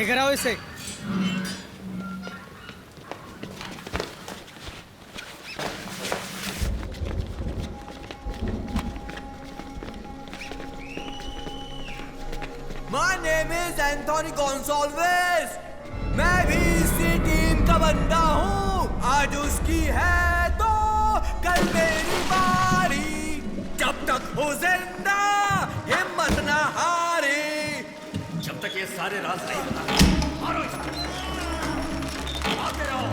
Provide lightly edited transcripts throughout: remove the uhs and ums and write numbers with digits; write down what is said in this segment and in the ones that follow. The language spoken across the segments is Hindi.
लेकर आओ इसे। My name is Anthony Gonsalves। मैं भी इसी टीम का बंदा हूँ। आज उसकी है तो कल मेरी बारी। जब तक हो जिंदा हिम्मत ना हारे। जब तक ये सारे राज नहीं बता मारो इसको। आते रहो।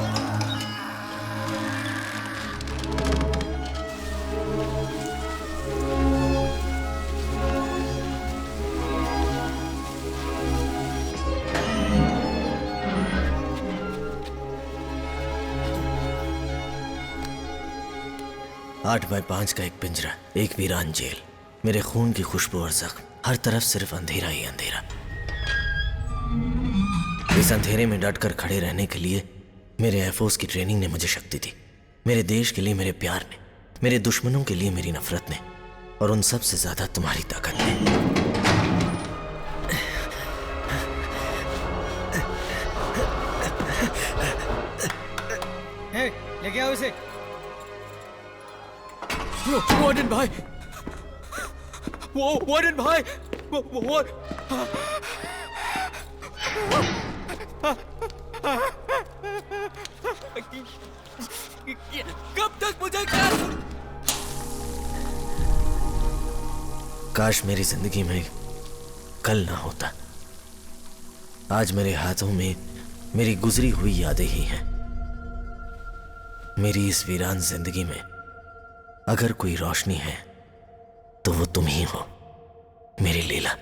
8 बाय 5 का एक पिंजरा, एक वीरान जेल, मेरे खून की खुशबू और जख्म, हर तरफ सिर्फ अंधेरा ही अंधेरा। इस अंधेरे में डटकर खड़े रहने के लिए मेरे एयरफोर्स की ट्रेनिंग ने मुझे शक्ति दी। मेरे देश के लिए मेरे प्यार ने, मेरे दुश्मनों के लिए मेरी नफरत ने, और उन सब से ज्यादा तुम्हारी ताकत ने। लेके आओ इसे। वार्डन भाई, वार्डन भाई, कब तक मुझे काश मेरी जिंदगी में कल ना होता। आज मेरे हाथों में मेरी गुजरी हुई यादें ही हैं। मेरी इस वीरान जिंदगी में अगर कोई रोशनी है तो वो तुम ही हो, मेरी लीला।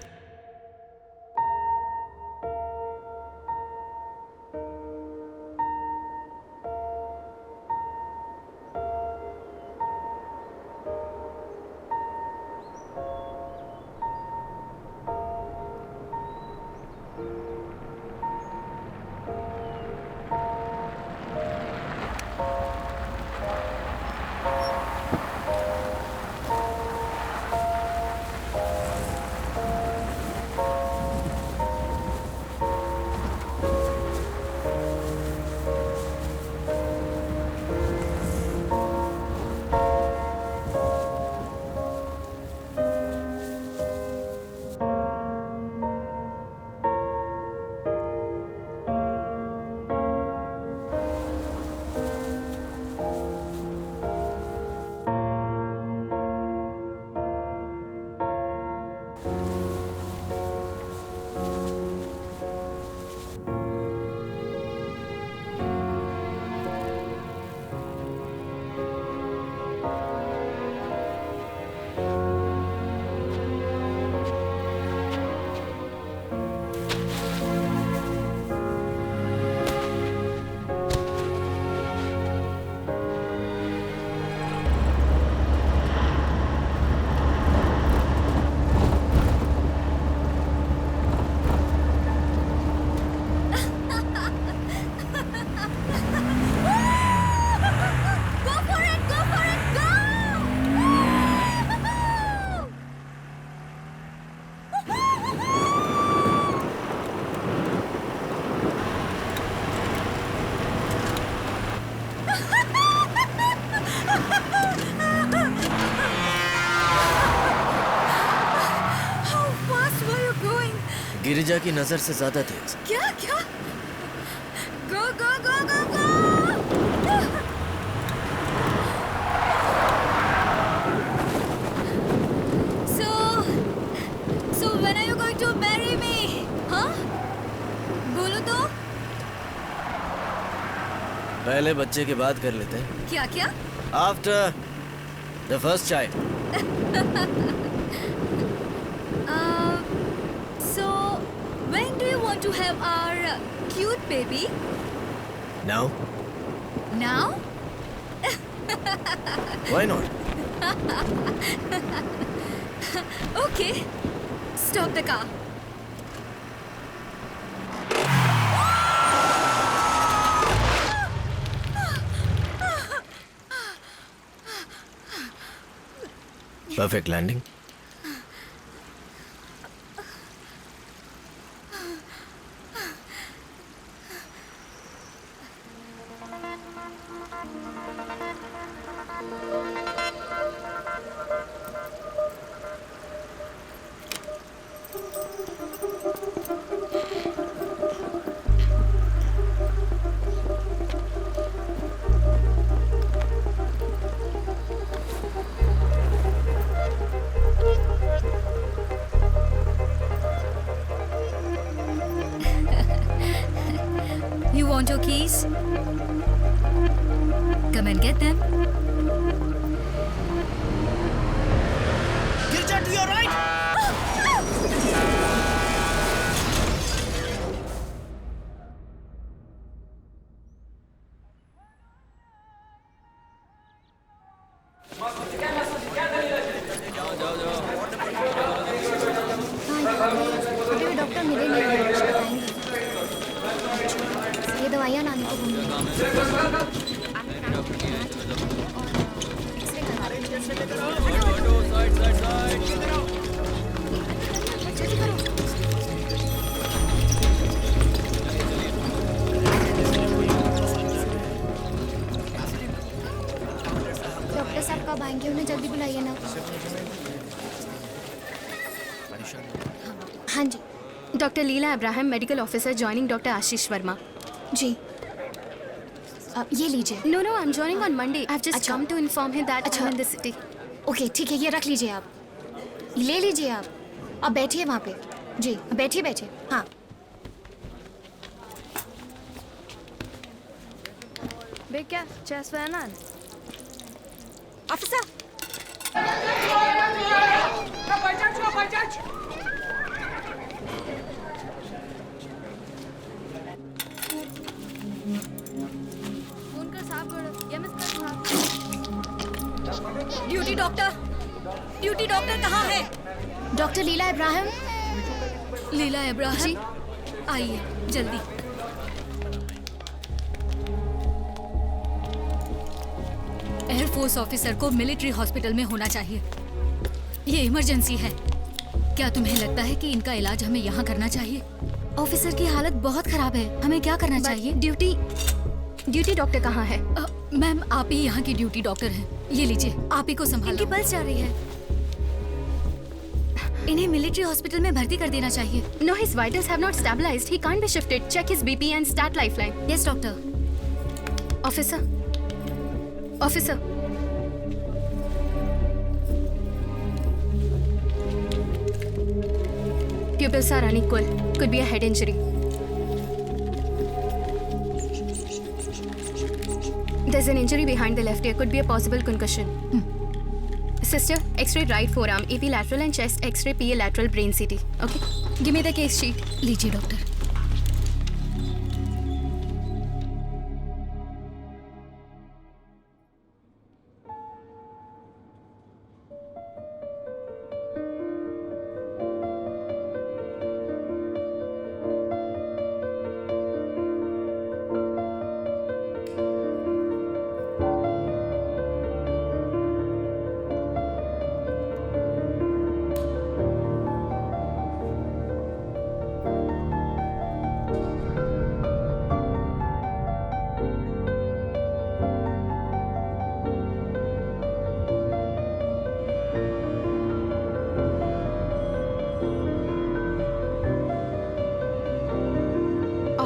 गिरिजा की नजर से ज्यादा तेज। क्या क्या? गो गो गो गो गो! So when are you going to marry me? हाँ? बोलो तो। पहले बच्चे के बाद कर लेते हैं। क्या क्या? After the first child. When do you want to have our cute baby? Now? Now? Why not? Okay. Stop the car. Perfect landing. You want your keys? Come and get them. Girja, to your right. अभी भी डॉक्टर मिले नहीं, आएंगे। ये दवाइयाँ लाने को बोल रहे हैं। जल्दी करो। डॉक्टर साहब कब आएंगे? उन्हें जल्दी बुलाइए ना। हाँ जी। Doctor Leela Abraham, medical officer joining doctor Ashish Verma. जी ये लीजिए। No, I am joining on Monday. I have just come to inform him that I am in the city. Okay ठीक है, ये रख लीजिए आप, ले लीजिए आप। अब बैठिए वहाँ पे। जी बैठिए बैठिए। हाँ Vilka? Kärsvärnan? Officer. Duty doctor, duty doctor कहाँ है? डॉक्टर लीला इब्राहिम। लीला इब्राहिम जी, आइए जल्दी। एयरफोर्स ऑफिसर को मिलिट्री हॉस्पिटल में होना चाहिए। ये इमरजेंसी है। क्या तुम्हें लगता है कि इनका इलाज हमें यहाँ करना चाहिए? ऑफिसर की हालत बहुत खराब है, हमें क्या करना चाहिए? ड्यूटी डॉक्टर कहाँ है? मैम, आप ही यहाँ की ड्यूटी डॉक्टर हैं। ये लीजिए, आप ही को संभालो। इनकी पल्स जा रही है। इन्हें मिलिट्री हॉस्पिटल में भर्ती कर देना चाहिए। No, his vitals have not stabilized. He can't be shifted. Check his BP and start lifeline. Yes doctor. Officer. Pupils are unequal. Could be a head injury. There's an injury behind the left ear. Could be a possible concussion. Sister, X-ray right forearm, AP lateral and chest X-ray, PA lateral, brain CT. Okay. Give me the case sheet. लीजिए डॉक्टर।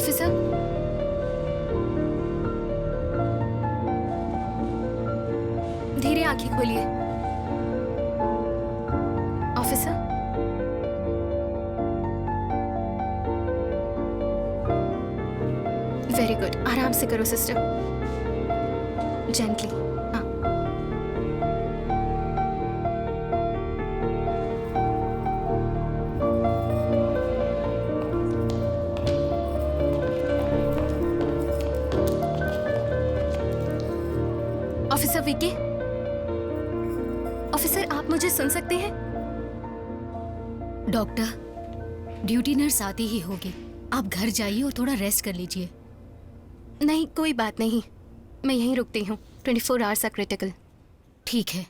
Officer? धीरे आंखें खोलिए। ऑफिसर? वेरी गुड, आराम से करो सिस्टर, जेंटली। हाँ। ऑफिसर विकी, ऑफिसर आप मुझे सुन सकते हैं? डॉक्टर, ड्यूटी नर्स आती ही होगी। आप घर जाइए और थोड़ा रेस्ट कर लीजिए। नहीं, कोई बात नहीं, मैं यहीं रुकती हूँ। 24 आवर्स आर क्रिटिकल। ठीक है।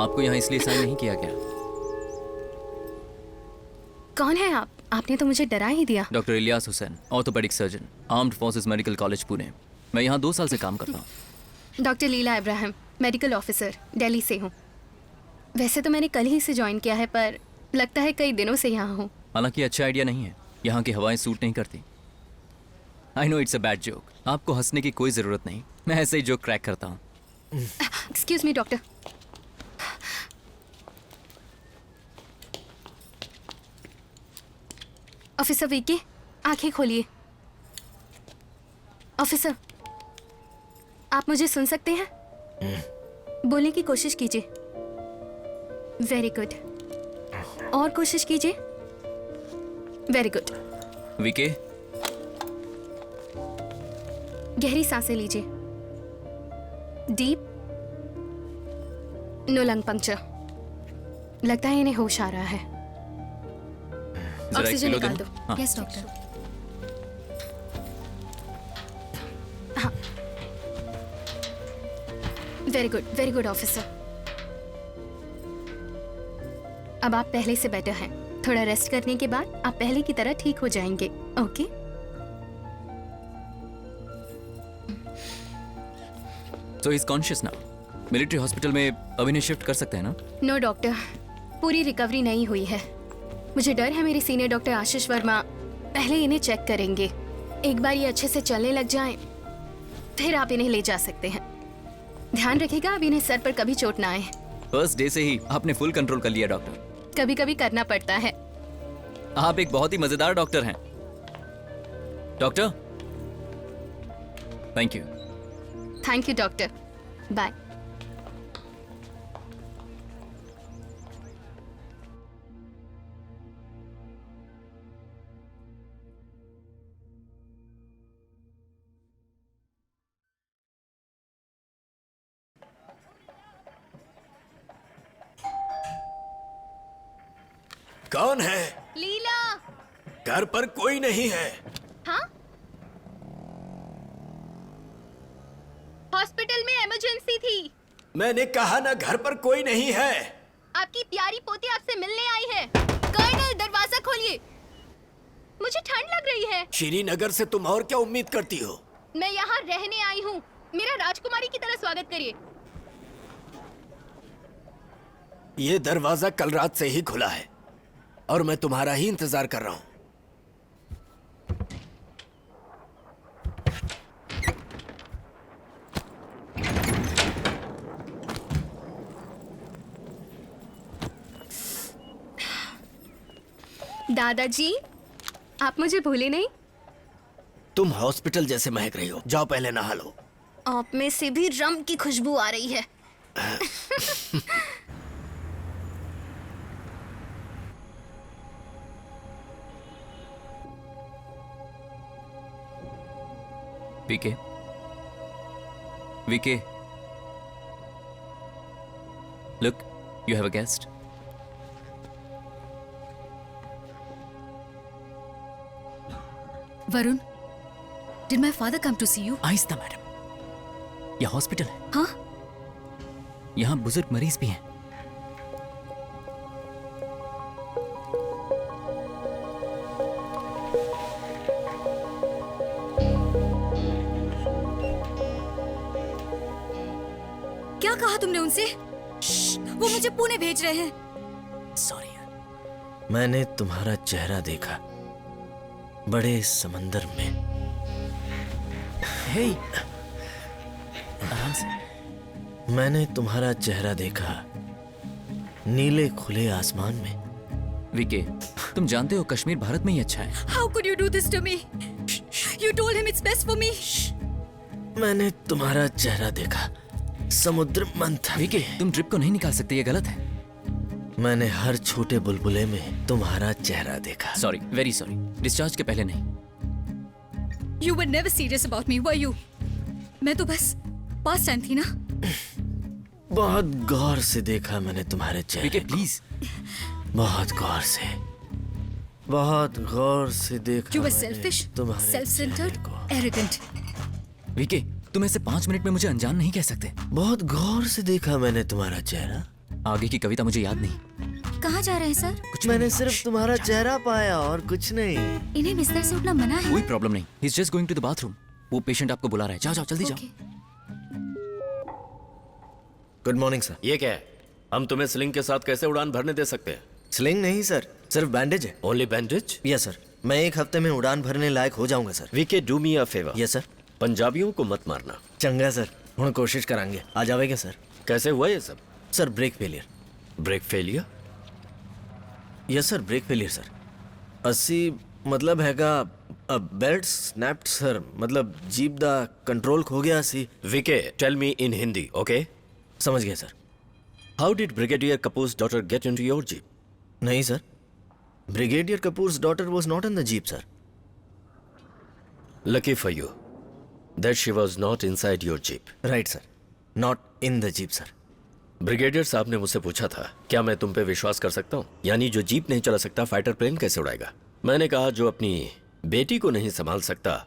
आपको यहाँ इसलिए साइन नहीं किया गया। कौन है आप? आपने तो मुझे डरा ही दिया। Doctor Ilyas Hussain, orthopaedic surgeon, armed forces medical college Pune. मैं यहाँ 2 साल से काम करता हूँ। डॉक्टर लीला इब्राहिम, मेडिकल ऑफिसर, दिल्ली से हूँ। वैसे तो मैंने कल ही से ज्वाइन किया है, पर लगता है कई दिनों से यहाँ हूँ। हालांकि अच्छा आइडिया नहीं है, यहाँ की हवाएं सूट नहीं करती। I know it's a bad joke, आपको हंसने की कोई ज़रूरत नहीं, मैं ऐसे ही जोक क्रैक करता हूँ। Excuse me doctor. Officer VK, आंखें खोलिए। ऑफिसर, आप मुझे सुन सकते हैं? बोलने की कोशिश कीजिए। वेरी गुड, और कोशिश कीजिए। Very good. वीके, गहरी सांसें लीजिए। Deep, no lung puncture. लगता है इन्हें होश आ रहा है। जरा एक ऑक्सीजन पिलो निकाल देना। दो। हाँ। Yes doctor. Very good officer. अब आप पहले से बेटर हैं। थोड़ा रेस्ट करने के बाद आप पहले की तरह ठीक हो जाएंगे। Okay? So he's conscious now. Military hospital में अब इन्हें शिफ्ट कर सकते हैं ना? नो डॉक्टर, पूरी रिकवरी नहीं हुई है। मुझे डर है मेरे सीनियर डॉक्टर आशीष वर्मा पहले इन्हें चेक करेंगे। एक बार ये अच्छे से चलने लग जाएं, फिर आप इन्हें ले जा सकते हैं। ध्यान रखिएगा अब इन्हें सर पर कभी चोट ना आए। फर्स्ट डे से ही आपने फुल कंट्रोल कर लिया डॉक्टर। कभी कभी करना पड़ता है। आप एक बहुत ही मजेदार डॉक्टर हैं। Doctor, thank you. Thank you doctor, bye. कौन है? लीला। घर पर कोई नहीं है। हाँ? हॉस्पिटल में इमरजेंसी थी। मैंने कहा ना, घर पर कोई नहीं है। आपकी प्यारी पोती आपसे मिलने आई है। कर्नल, दरवाजा खोलिए। मुझे ठंड लग रही है। श्रीनगर से तुम और क्या उम्मीद करती हो? मैं यहाँ रहने आई हूँ। मेरा राजकुमारी की तरह स्वागत करिए। ये दरवाजा कल रात से ही खुला है और मैं तुम्हारा ही इंतजार कर रहा हूं। दादाजी, आप मुझे भूले नहीं? तुम हॉस्पिटल जैसे महक रही हो। जाओ पहले नहा लो। आप में से भी रम की खुशबू आ रही है। VK, VK, look, you have a guest. Varun, did my father come to see you? आहिस्ता मैडम, यह हॉस्पिटल है। हाँ? यहाँ बुजुर्ग मरीज भी हैं। क्या कहा तुमने उनसे? वो मुझे पुणे भेज रहे हैं। सॉरी। मैंने तुम्हारा चेहरा देखा बड़े समंदर में। हे, आराम से। मैंने तुम्हारा चेहरा देखा नीले खुले आसमान में। वीके, तुम जानते हो कश्मीर भारत में ही अच्छा है। How could you do this to me? You told him it's best for me. मैंने तुम्हारा चेहरा देखा समुद्र मंथन वीके, में। तुम ट्रिप को नहीं निकाल सकते, ये गलत है। मैंने हर छोटे बुलबुले में तुम्हारा चेहरा देखा। Sorry, very sorry. डिस्चार्ज के पहले नहीं। You were never serious about me, were you? मैं तो बस पास टाइम थी ना। बहुत गौर से देखा मैंने तुम्हारे वीके, चेहरे को। प्लीज। बहुत गौर से, बहुत गौर से देखा You were मैंने selfish, तुम्हारे self-centered, चेहरे को। arrogant. वीके, तुम ऐसे 5 मिनट में मुझे अनजान नहीं कह सकते। बहुत गौर से देखा मैंने तुम्हारा चेहरा। आगे की कविता मुझे याद नहीं। कहाँ जा रहे हैं सर? मैंने सिर्फ तुम्हारा चेहरा पाया और कुछ नहीं। इन्हें बिस्तर से उठना मना है। कोई प्रॉब्लम नहीं, he is just going to the bathroom. वो पेशेंट आपको बुला रहा है, जाओ जाओ जल्दी जाओ। ओके। Good morning sir. ये क्या है? हम तुम्हें स्लिंग के साथ कैसे उड़ान भरने दे सकते हैं? स्लिंग नहीं सर, सिर्फ बैंडेज है। Only bandage? यस सर, मैं 1 हफ्ते में उड़ान भरने लायक हो जाऊंगा sir. VK do me a favour. Yes sir. पंजाबियों को मत मारना। चंगा सर, हुण कोशिश करांगे। आ जावेगा सर। कैसे हुआ ये सब? Sir brake failure. Brake failure? Yes sir, brake failure sir. 80 मतलब हैगा बेल्ट स्नैप्ड सर, मतलब जीप दा कंट्रोल खो गया सी। VK tell me in Hindi, okay? समझ गया sir. How did brigadier Kapoor's daughter get into your jeep? नहीं sir, brigadier Kapoor's daughter was not in the jeep sir. Lucky for you that she was not inside your jeep. Right sir, not in the jeep sir. Brigadier साहब ने मुझसे पूछा था क्या मैं तुम पे विश्वास कर सकता हूँ, यानी जो जीप नहीं चला सकता फाइटर प्लेन कैसे उड़ाएगा? मैंने कहा जो अपनी बेटी को नहीं संभाल सकता,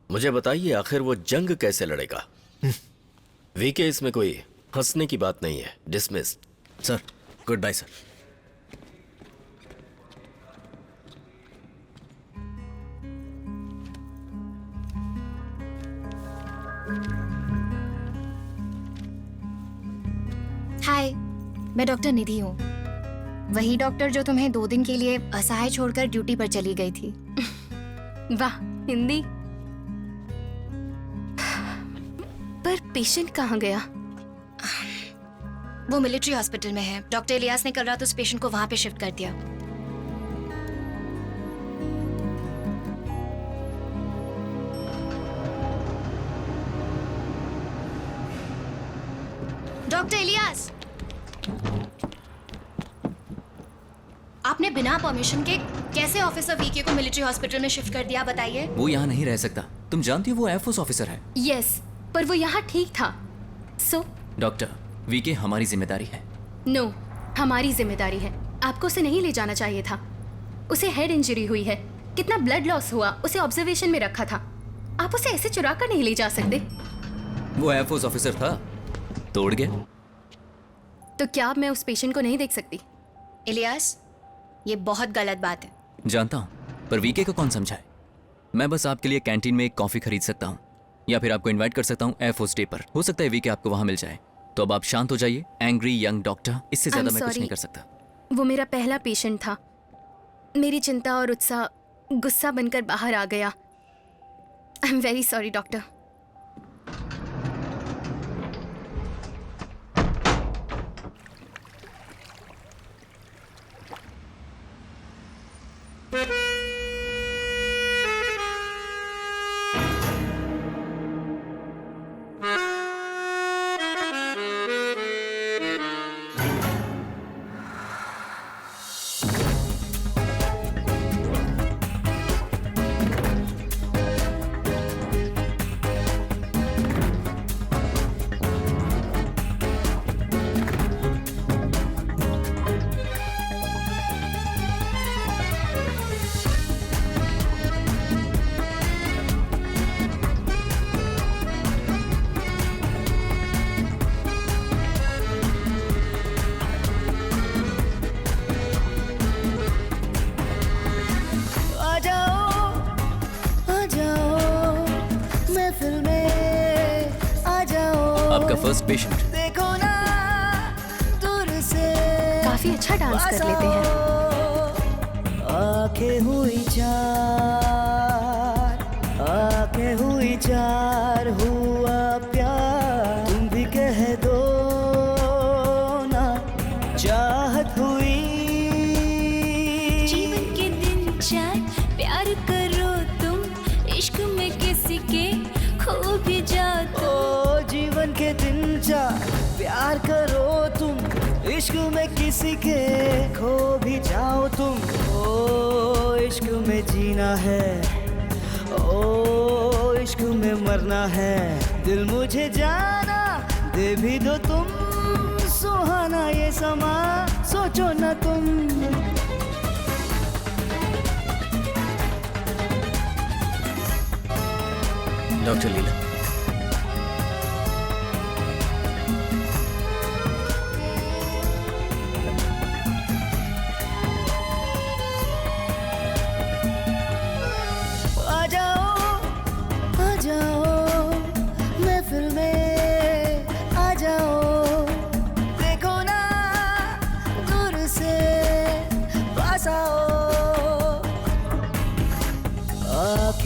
मुझे बताइए आखिर वो जंग कैसे लड़ेगा? वीके इसमें कोई हंसने की बात नहीं है। Dismissed. Sir good bye sir. Hi, मैं डॉक्टर निधि हूँ, वही डॉक्टर जो तुम्हें 2 दिन के लिए असहाय छोड़कर ड्यूटी पर चली गई थी। वाह, हिंदी। पर पेशेंट कहाँ गया? वो मिलिट्री हॉस्पिटल में है। डॉक्टर इलियास ने कल रात उस पेशेंट को वहां पे शिफ्ट कर दिया। डॉक्टर इलियास, आपने बिना परमिशन के कैसे ऑफिसर वीके को मिलिट्री हॉस्पिटल में शिफ्ट कर दिया, बताइए। वो यहाँ नहीं रह सकता। तुम जानती हो वो एयरफोर्स ऑफिसर है। यस, पर वो यहाँ ठीक था। सो डॉक्टर, वीके हमारी जिम्मेदारी है। नो, हमारी जिम्मेदारी है। आपको उसे नहीं ले जाना चाहिए था। उसे हेड इंजरी हुई है, कितना ब्लड लॉस हुआ, उसे ऑब्जर्वेशन में रखा था। आप उसे ऐसे चुरा कर नहीं ले जा सकते। वो एयरफोर्स ऑफिसर था, तोड़ गया। तो क्या अब मैं उस पेशेंट को नहीं देख सकती? इलियास, ये बहुत गलत बात है। जानता हूँ, पर वीके को कौन समझाए? मैं बस आपके लिए कैंटीन में एक कॉफी खरीद सकता हूँ या फिर आपको इनवाइट कर सकता हूँ एयरफोर्स डे पर। हो सकता है वीके आपको वहां मिल जाए। तो अब आप शांत हो जाइए। एंग्री यंग डॉक्टर, इससे ज्यादा मैं कुछ नहीं कर सकता। वो मेरा पहला पेशेंट था। मेरी चिंता और उत्साह गुस्सा बनकर बाहर आ गया। I am very sorry doctor. आपका फर्स्ट पेशेंट। देखो ना दूर से काफी अच्छा डांस कर लेते हैं। आंखें हुई चार हुआ प्यार। तुम भी कह दो ना चाहत हुई। जीवन के दिन चार प्यार करो तुम, इश्क में किसी के खो भी जाओ तुम। ओ जीवन के दिन चार प्यार करो तुम, इश्क में किसी के खो भी जाओ तुम। ओ इश्क में जीना है, ओ इश्क में मरना है। दिल मुझे जाना दे भी दो तुम, सुहाना ये समा सोचो ना तुम। डॉक्टर लीला,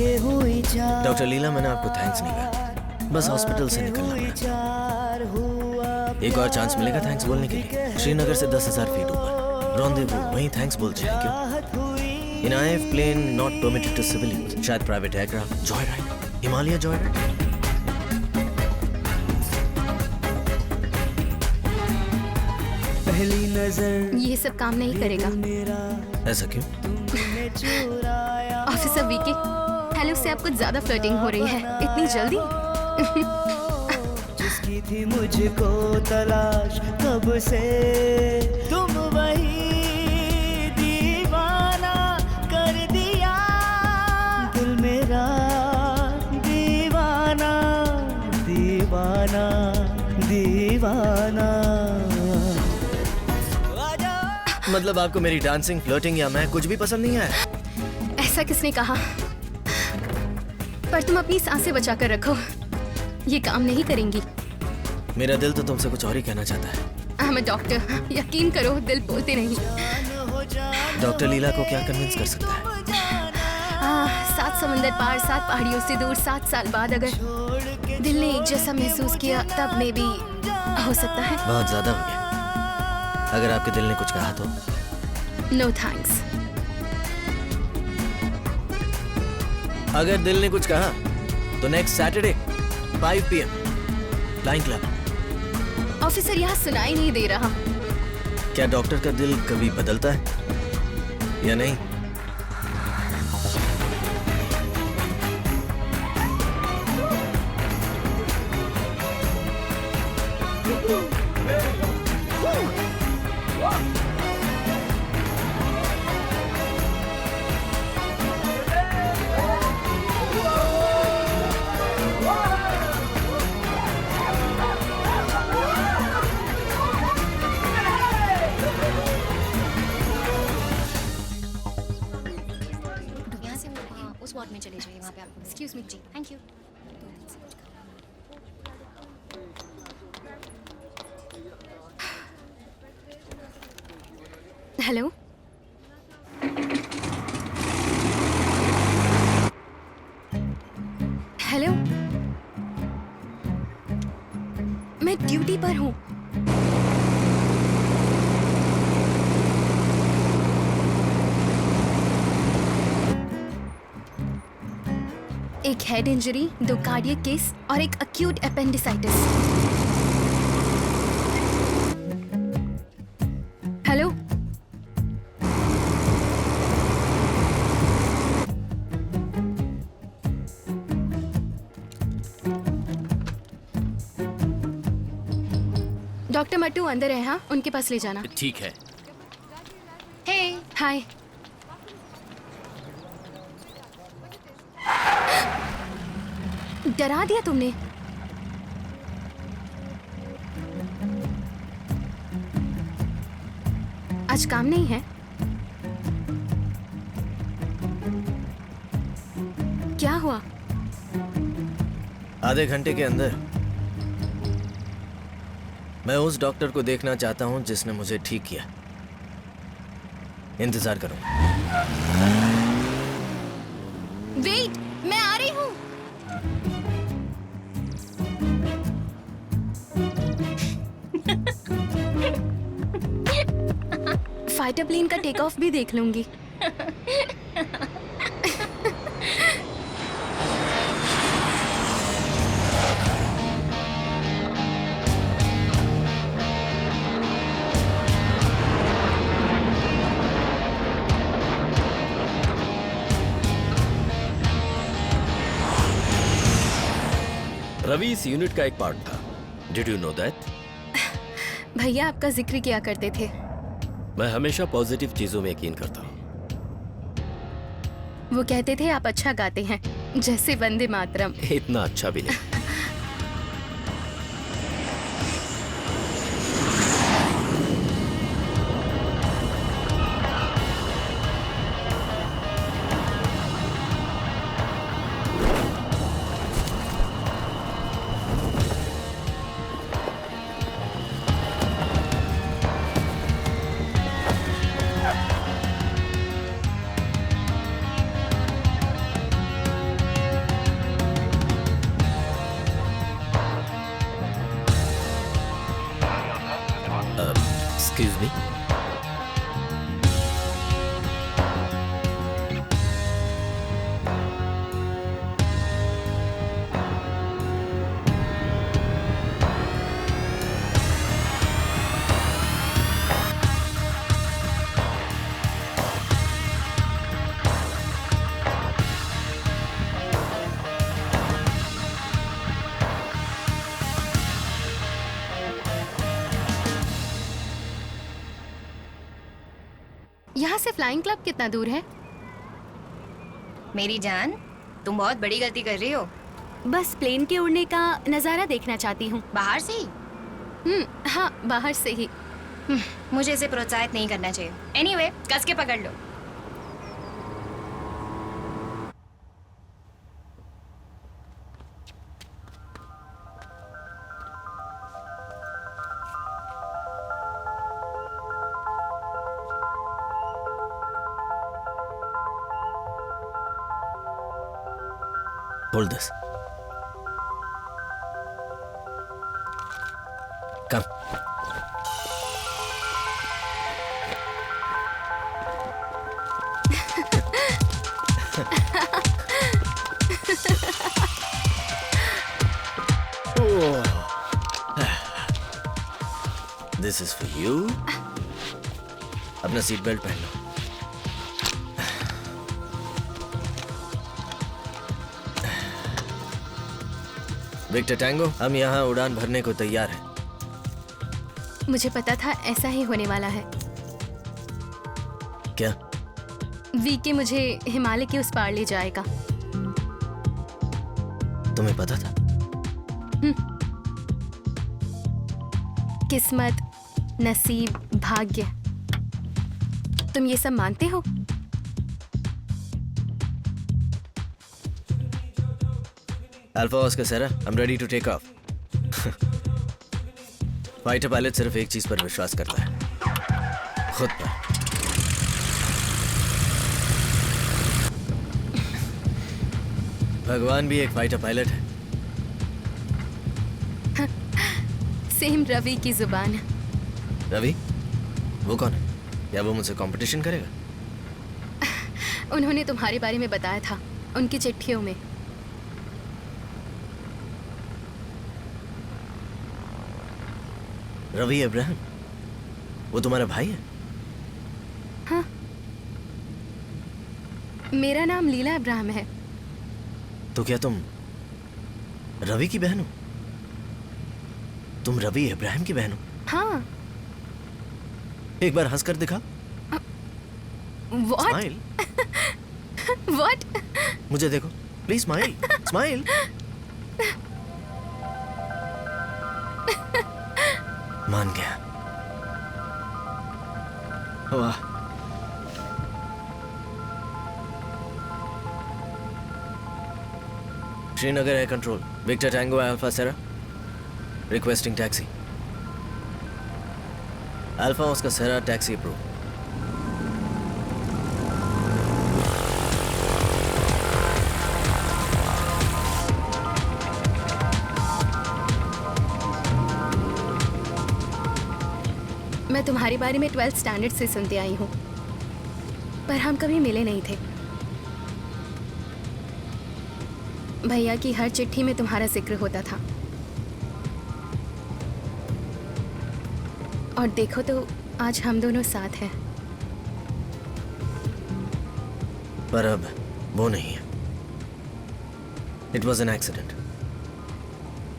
डॉक्टर लीला, मैंने आपको थैंक्स नहीं कहा, बस हॉस्पिटल से निकलना पड़ा। एक और चांस मिलेगा थैंक्स बोलने के लिए। श्रीनगर से 10,000 फीट ऊपर रॉन्डेवू, वहीं थैंक्स बोलते हैं क्यों? In IF plane not permitted to civilians, शायद private aircraft, joyride, Himalaya joyride. पहली नजर ये सब काम नहीं करेगा। ऐसा क्यों? ऑफिसर वीके, हेलो से आप कुछ ज्यादा फ्लर्टिंग हो रही है, इतनी जल्दी? जिसकी थी मुझको तलाश कब से, तुम वही दीवाना कर दिया, दिल मेरा दीवाना दीवाना दीवाना। मतलब आपको मेरी डांसिंग, फ्लर्टिंग या मैं कुछ भी पसंद नहीं आया? ऐसा किसने कहा? पर तुम अपनी सांसें बचा कर रखो, ये काम नहीं करेंगी। मेरा दिल तो तुमसे कुछ और ही कहना चाहता है। आई एम अ डॉक्टर, यकीन करो दिल बोलते नहीं। डॉक्टर लीला को क्या कन्विंस कर सकता है? 7 समंदर पार, 7 पहाड़ियों से दूर, 7 साल बाद अगर दिल ने एक जैसा महसूस किया, तब में भी हो सकता है। बहुत ज्यादा हो गया। अगर आपके दिल ने कुछ कहा तो? No thanks. अगर दिल ने कुछ कहा तो next Saturday 5 PM flying club. Officer यहाँ सुनाई नहीं दे रहा। क्या डॉक्टर का दिल कभी बदलता है या नहीं? यहाँ से उस वार्ड में चले जाइए, वहाँ पे आपको। Excuse me ji. Thank you. Hello, hello, मैं ड्यूटी पर हूँ। एक हेड इंजरी, 2 कार्डियक केस और एक acute appendicitis. Hello, doctor Mattoo अंदर है, हाँ, उनके पास ले जाना। ठीक है। हे, हाय। डरा दिया तुमने। आज काम नहीं है? क्या हुआ? आधे घंटे के अंदर मैं उस डॉक्टर को देखना चाहता हूं जिसने मुझे ठीक किया। इंतजार करो। वेट, मैं आ रही हूँ। फाइटर प्लेन का टेक ऑफ भी देख लूंगी। रवि इस यूनिट का एक पार्ट था। Did you know that? भैया आपका जिक्र किया करते थे। मैं हमेशा पॉजिटिव चीजों में यकीन करता हूँ। वो कहते थे आप अच्छा गाते हैं, जैसे वंदे मातरम। इतना अच्छा भी नहीं। Excuse me. यहाँ से फ्लाइंग क्लब कितना दूर है? मेरी जान, तुम बहुत बड़ी गलती कर रही हो। बस प्लेन के उड़ने का नज़ारा देखना चाहती हूँ। बाहर से ही? हाँ, बाहर से ही। मुझे इसे प्रोत्साहित नहीं करना चाहिए। एनीवे, कस के पकड़ लो। Hold this. Come. This is for you. अपना सीट बेल्ट पहन लो। विक्टर टैंगो, हम यहाँ उड़ान भरने को तैयार हैं। मुझे पता था ऐसा ही होने वाला है। क्या? वीके मुझे हिमालय के उस पार ले जाएगा। तुम्हें पता था? किस्मत, नसीब, भाग्य, तुम ये सब मानते हो? Alpha oscar sierra, I'm ready to take off. Fighter pilot सिर्फ एक चीज पर विश्वास करता है, खुद पर। भगवान भी एक फाइटर पायलट है। सेम रवि की जुबान। रवि? वो कौन है? क्या वो मुझसे कंपटीशन करेगा? उन्होंने तुम्हारे बारे में बताया था उनकी चिट्ठियों में। रवि अब्राहम? वो तुम्हारा भाई है? हाँ, मेरा नाम लीला अब्राहम है। तो क्या तुम रवि की बहन हो? तुम रवि अब्राहम की बहन हो? हाँ। एक बार हंसकर दिखा। What? स्माइल। What? मुझे देखो प्लीज, स्माइल स्माइल। मान गया। वाह। Srinagar air control, Victor tango alpha Sierra, requesting taxi. Alpha उसका सेरा, टैक्सी अप्रूव। मैं तुम्हारे बारे में 12th स्टैंडर्ड से सुनते आई हूँ, पर हम कभी मिले नहीं थे। भैया की हर चिट्ठी में तुम्हारा जिक्र होता था, और देखो तो आज हम दोनों साथ हैं। पर अब वो नहीं है। It was an accident.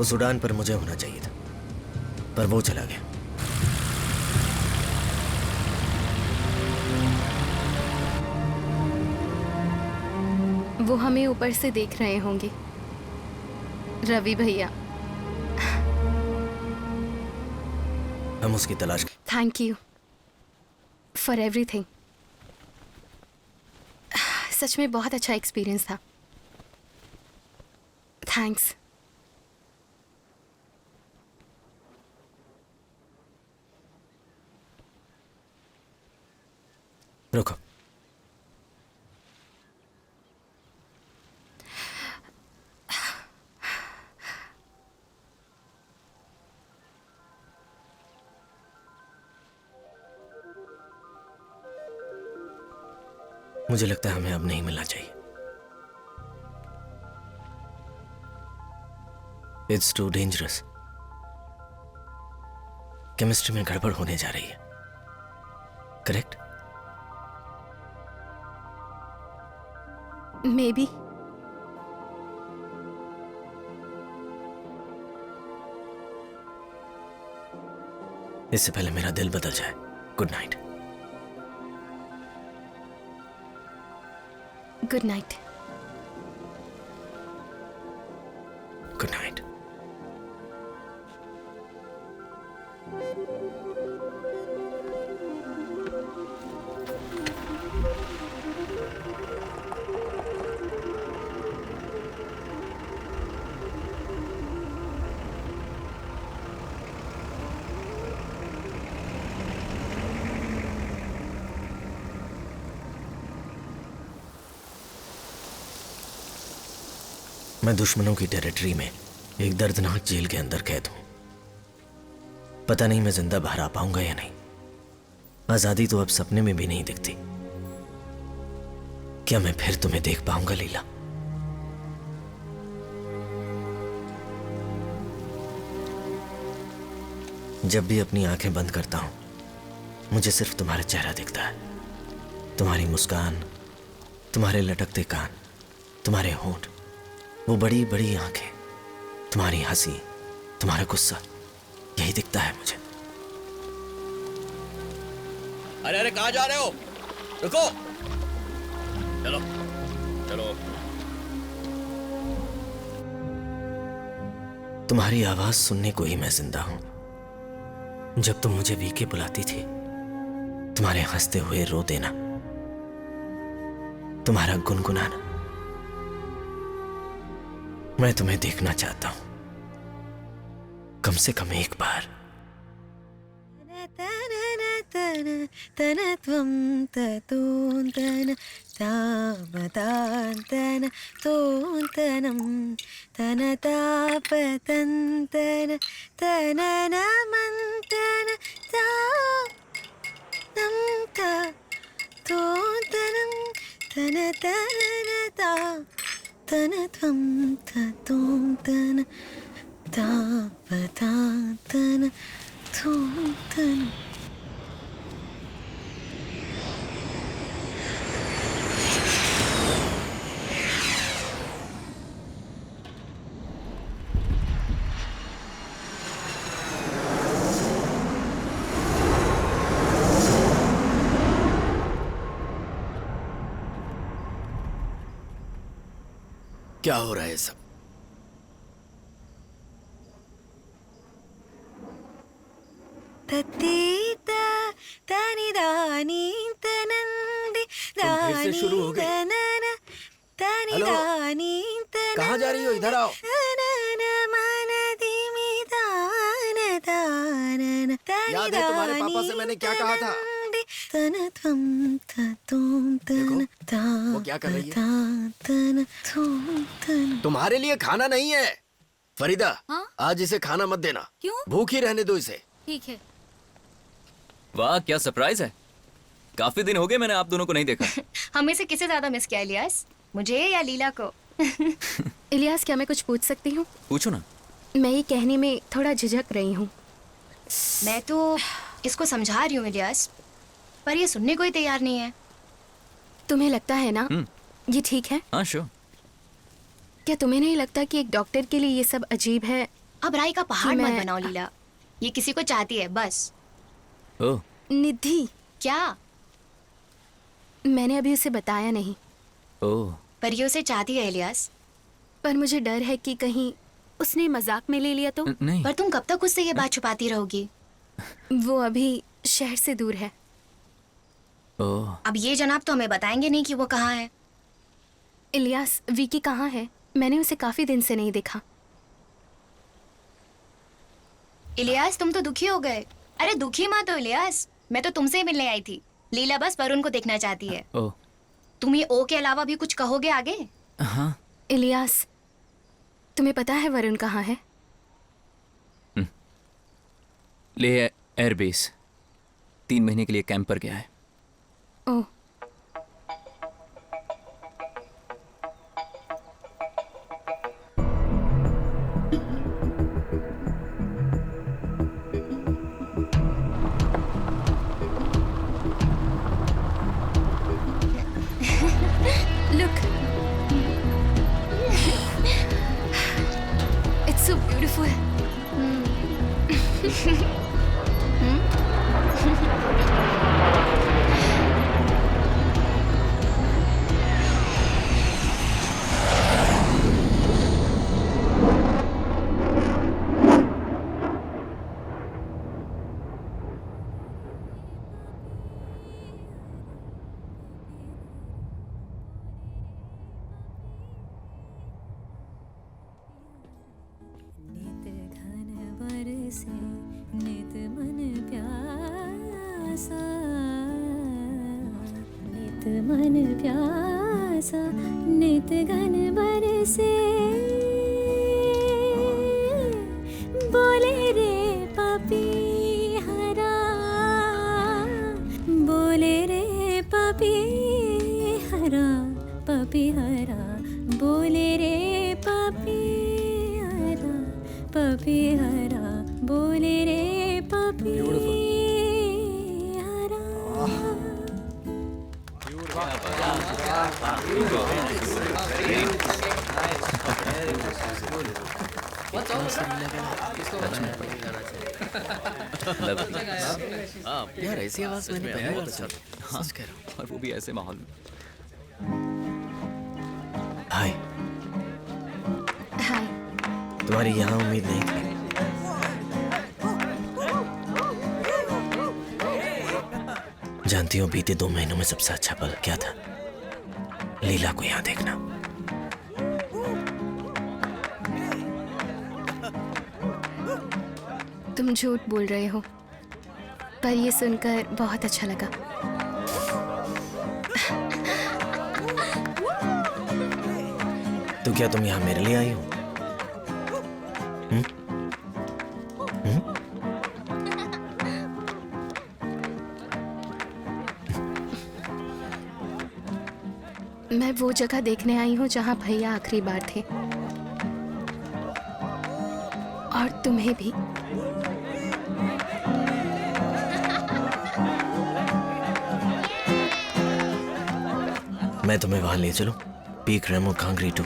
उस उड़ान पर मुझे होना चाहिए था, पर वो चला गया। वो हमें ऊपर से देख रहे होंगे, रवि भैया। हम उसकी तलाश। Thank you for everything. सच में बहुत अच्छा एक्सपीरियंस था। थैंक्स। रुको। मुझे लगता है हमें अब नहीं मिलना चाहिए। It's too dangerous. केमिस्ट्री में गड़बड़ होने जा रही है, करेक्ट? May be. इससे पहले मेरा दिल बदल जाए। Good night. Good night. Good night. मैं दुश्मनों की टेरिटरी में एक दर्दनाक जेल के अंदर कैद हूं। पता नहीं मैं जिंदा बाहर आ पाऊंगा या नहीं। आजादी तो अब सपने में भी नहीं दिखती। क्या मैं फिर तुम्हें देख पाऊंगा लीला? जब भी अपनी आंखें बंद करता हूं, मुझे सिर्फ तुम्हारा चेहरा दिखता है। तुम्हारी मुस्कान, तुम्हारे लटकते कान, तुम्हारे होंठ, वो बड़ी बड़ी आंखें, तुम्हारी हंसी, तुम्हारा गुस्सा, यही दिखता है मुझे। अरे अरे कहाँ जा रहे हो? रुको। चलो चलो। तुम्हारी आवाज सुनने को ही मैं जिंदा हूं। जब तुम मुझे वीके बुलाती थी, तुम्हारे हंसते हुए रो देना, तुम्हारा गुनगुनाना, मैं तुम्हें देखना चाहता हूं, कम से कम एक बार। तनत्वं ततोन्तन तावतान्तन तोन्तनं तनतापतन्तन तननमन्तन तानं तोन्तनं तनतनता तनत्वं ततोन्तन तावतान्तन तोन्तन। क्या हो रहा है सब? ततीत तनिदानी तनंदि फिर से शुरू हो गए? तनिदानी कहाँ जा रही हो? इधर आओ। याद है तुम्हारे पापा से मैंने क्या कहा था? वो क्या कर रही है? तुम्हारे लिए खाना नहीं है फरीदा। हाँ? आज इसे खाना मत देना। क्यों? भूखी रहने दो इसे। ठीक है। वाह क्या सरप्राइज है। काफी दिन हो गए मैंने आप दोनों को नहीं देखा। हमें से किसे ज्यादा मिस किया इलियास, मुझे या लीला को? इलियास, क्या मैं कुछ पूछ सकती हूँ? पूछो ना। मैं ये कहने में थोड़ा झिझक रही हूँ। मैं तो इसको समझा रही हूँ इलियास, पर ये सुनने को ही तैयार नहीं है। तुम्हें लगता है ना ये ठीक है? हाँ श्योर। क्या तुम्हें नहीं लगता कि एक डॉक्टर के लिए ये सब अजीब है? अब राय का पहाड़ कि मत मैं- बनाओ लीला, ये किसी को चाहती है बस। ओह निधि, क्या? मैंने अभी उसे बताया नहीं, ओह पर ये उसे चाहती है इलियास। पर मुझे डर है कि कहीं उसने मजाक में ले लिया तो। नहीं। पर तुम कब तक उससे ये बात छुपाती रहोगी? वो अभी शहर से दूर है। ओह अब ये जनाब तो हमें बताएंगे नहीं कि वो कहाँ है। इलियास, विकी कहाँ है? मैंने उसे काफी दिन से नहीं देखा। इलियास, तुम तो दुखी हो गए। अरे दुखी मत हो इलियास, मैं तो तुमसे ही मिलने आई थी। लीला बस वरुण को देखना चाहती है। ओह तुम ये ओ के अलावा भी कुछ कहोगे आगे? हाँ। इलियास, तुम्हें पता है वरुण कहाँ है? ले एयरबेस 3 महीने के लिए कैंप पर गया है। ओह, नित घन बरसे नित मन प्यासा, नित मन प्यासा, नित घन बरसे। बोले रे पपी हरा, बोले रे पपी हरा, पपी हरा, बोले रे पपी हरा, पपी हरा, बोले रे पपी हरा। यार ऐसी आवाज मैंने पहली बार सुनी। सच कह रहा हूँ। और वो भी ऐसे माहौल में। हाय, हाय। तुम्हारी यहाँ उम्मीद नहीं थी। जानती हो बीते 2 महीनों में सबसे अच्छा पल क्या था? लीला को यहाँ देखना। तुम झूठ बोल रहे हो, पर ये सुनकर बहुत अच्छा लगा। तो क्या तुम यहाँ मेरे लिए आई हो? मैं वो जगह देखने आई हूँ जहाँ भैया आखिरी बार थे, और तुम्हें भी। मैं तुम्हें वहां ले चलूं? पीक रेमो कांगरी 2।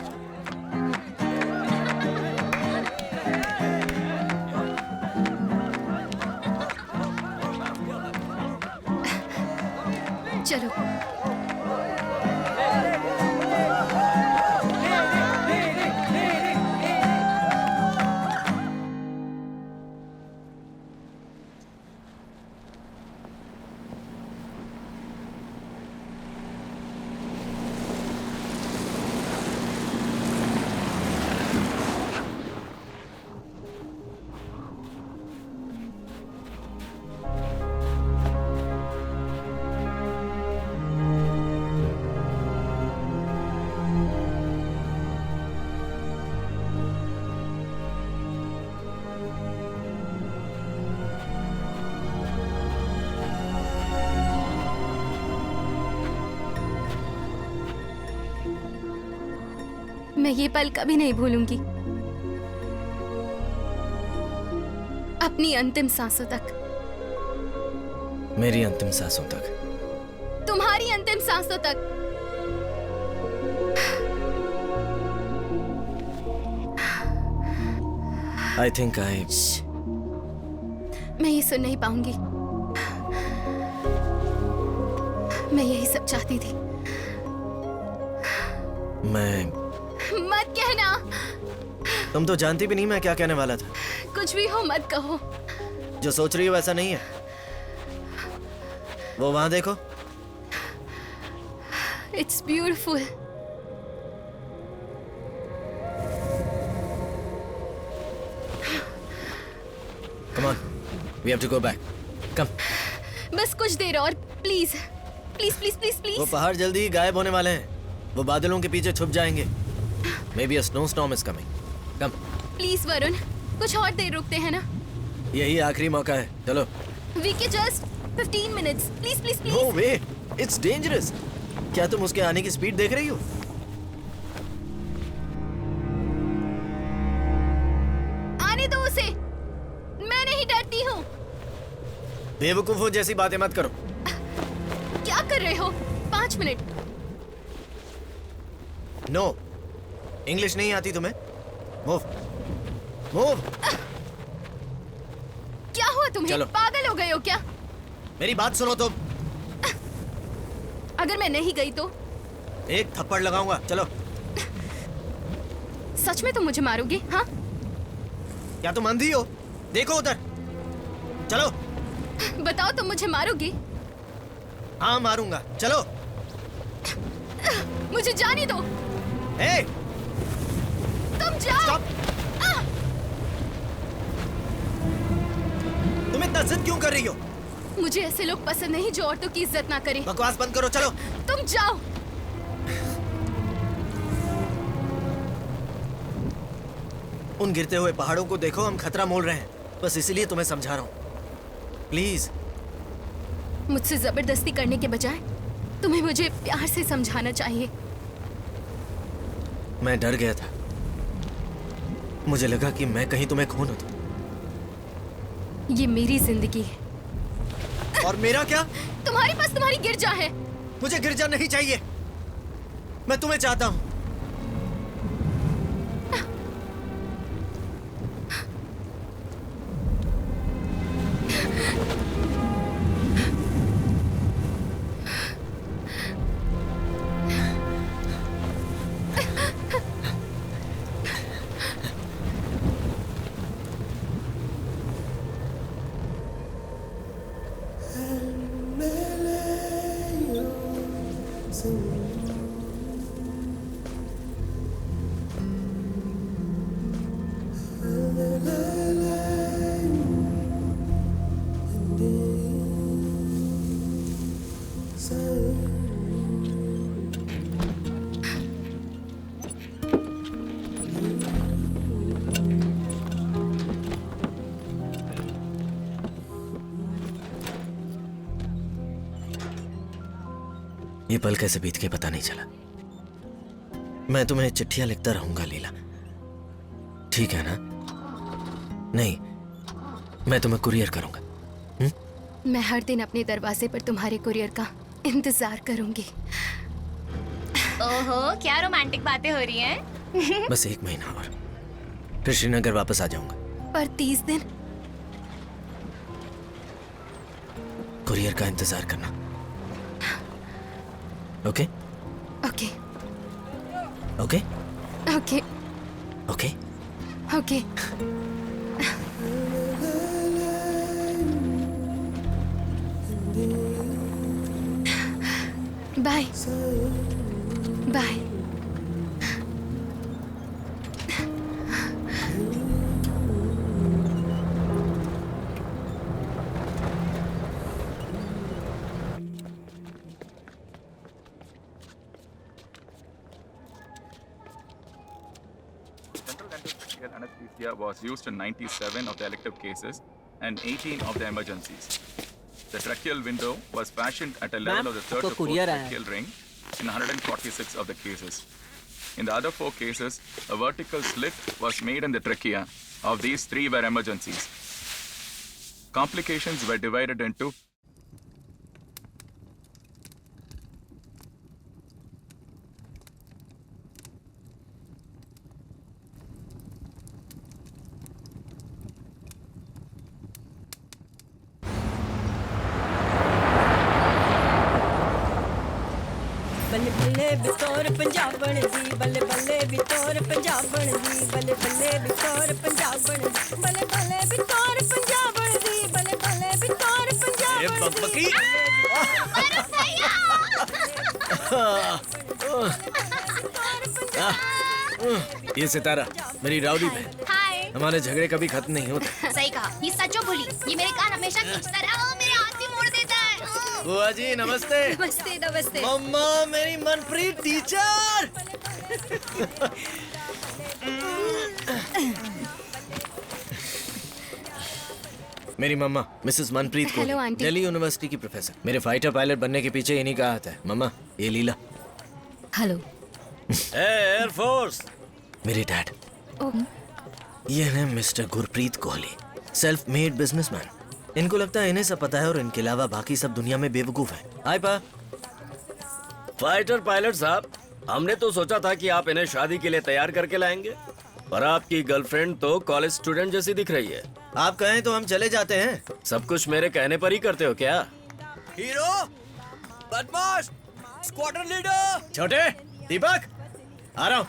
चलो। मैं ये पल कभी नहीं भूलूंगी, अपनी अंतिम सांसों तक। मेरी अंतिम सांसों तक। तुम्हारी अंतिम सांसों तक। आई थिंक आई मैं ये सुन नहीं पाऊंगी। मैं यही सब चाहती थी। मैं मत कहना। तुम तो जानती भी नहीं मैं क्या कहने वाला था। कुछ भी हो मत कहो। जो सोच रही हो वैसा नहीं है। वो वहां देखो। It's beautiful. Come on, we have to go back. Come. बस कुछ देर और, please please please please please. वो पहाड़ जल्दी ही गायब होने वाले हैं। वो बादलों के पीछे छुप जाएंगे। Maybe a snowstorm is coming. Come. Please Varun, कुछ और देर रुकते हैं ना। यही आखिरी मौका है। चलो। VK just 15 minutes. Please please please. No way. It's dangerous. क्या तुम उसके आने की स्पीड देख रही हो? आने दो उसे। मैं नहीं डरती हूँ। बेवकूफों जैसी बातें मत करो। क्या कर रहे हो? 5 मिनट। नो, इंग्लिश नहीं आती तुम्हें? Move move. तुम्हें? चलो। पागल हो गए हो क्या? मेरी बात सुनो तुम। अगर मैं नहीं गई तो? एक थप्पड़ लगाऊंगा। चलो। सच में तुम मुझे मारोगे? हाँ? क्या तुम अंधी हो? देखो उधर। चलो। बताओ, तुम मुझे मारोगे? हाँ मारूंगा। चलो। मुझे जाने दो। ए, तुम जाओ। स्टॉप। तुम इतना जिद क्यों कर रही हो? मुझे ऐसे लोग पसंद नहीं जो औरतों की इज्जत ना करें। बकवास बंद करो। चलो। तुम जाओ। उन गिरते हुए पहाड़ों को देखो, हम खतरा मोल रहे हैं। बस इसीलिए तुम्हें समझा रहा हूं। प्लीज। मुझसे जबरदस्ती करने के बजाय तुम्हें मुझे प्यार से समझाना चाहिए। मैं डर गया था। मुझे लगा कि मैं कहीं तुम्हें खो न दूं। ये मेरी जिंदगी है। और मेरा क्या? तुम्हारे पास तुम्हारी गिरजा है। मुझे गिरजा नहीं चाहिए। मैं तुम्हें चाहता हूं। ये पल कैसे बीत के पता नहीं चला। मैं तुम्हें चिट्ठियां लिखता रहूंगा लीला, ठीक है ना? नहीं, मैं तुम्हें कुरियर करूंगा। मैं हर दिन अपने दरवाजे पर तुम्हारे कुरियर का इंतजार करूंगी। ओहो, क्या रोमांटिक बातें हो रही हैं। बस 1 महीना और, फिर श्रीनगर वापस आ जाऊंगा। पर 30 दिन? कुरियर का इंतजार करना। Okay? Okay okay? Okay okay? Okay. Bye bye. Anesthesia was used in 97 of the elective cases and 18 of the emergencies. The tracheal window was fashioned at a level of the third to fourth tracheal ring in 146 of the cases. In the other 4 cases, a vertical slit was made in the trachea. Of these, 3 were emergencies. Complications were divided into ਬੱਲੇ ਬੱਲੇ ਬਿਤੌਰ ਪੰਜਾਬਣ ਦੀ, ਬੱਲੇ ਬੱਲੇ ਬਿਤੌਰ ਪੰਜਾਬਣ ਦੀ, ਬੱਲੇ ਬੱਲੇ ਬਿਤੌਰ ਪੰਜਾਬਣ ਦੀ, ਬੱਲੇ ਬੱਲੇ ਬਿਤੌਰ ਪੰਜਾਬਣ ਦੀ, ਬੱਲੇ ਬੱਲੇ ਬਿਤੌਰ ਪੰਜਾਬਣ ਦੀ। ये सितारा मेरी राउडी बहन। हाय। हमारे झगड़े कभी खत्म नहीं होते। सही कहा, ये सचो बोली। ये मेरे कान हमेशा खींचता रहा, मेरे हाथ भी मोड़ देता है। बुआ जी नमस्ते। नमस्ते नमस्ते। मम्मा मेरी मनप्रीत टीचर। मेरी मम्मा मिसेस मनप्रीत को हेलो, आंटी। दिल्ली यूनिवर्सिटी की प्रोफेसर। मेरे फाइटर पायलट बनने के पीछे इन्हीं का हाथ है। मम्मा ये लीला। हेलो। एयरफोर्स। मेरे डैड। ये है mister Gurpreet Kohli, self made businessman. इनको लगता है इन्हें सब पता है और इनके अलावा बाकी सब दुनिया में बेवकूफ है। हाय पा। फाइटर पायलट साहब, हमने तो सोचा था कि आप इन्हें शादी के लिए तैयार करके लाएंगे। पर आपकी गर्लफ्रेंड तो कॉलेज स्टूडेंट जैसी दिख रही है। आप कहें तो हम चले जाते हैं। सब कुछ मेरे कहने पर ही करते हो क्या? हीरो, बदमाश, स्क्वाड्रन लीडर। छोटे, दीपक, आ रहा हूँ।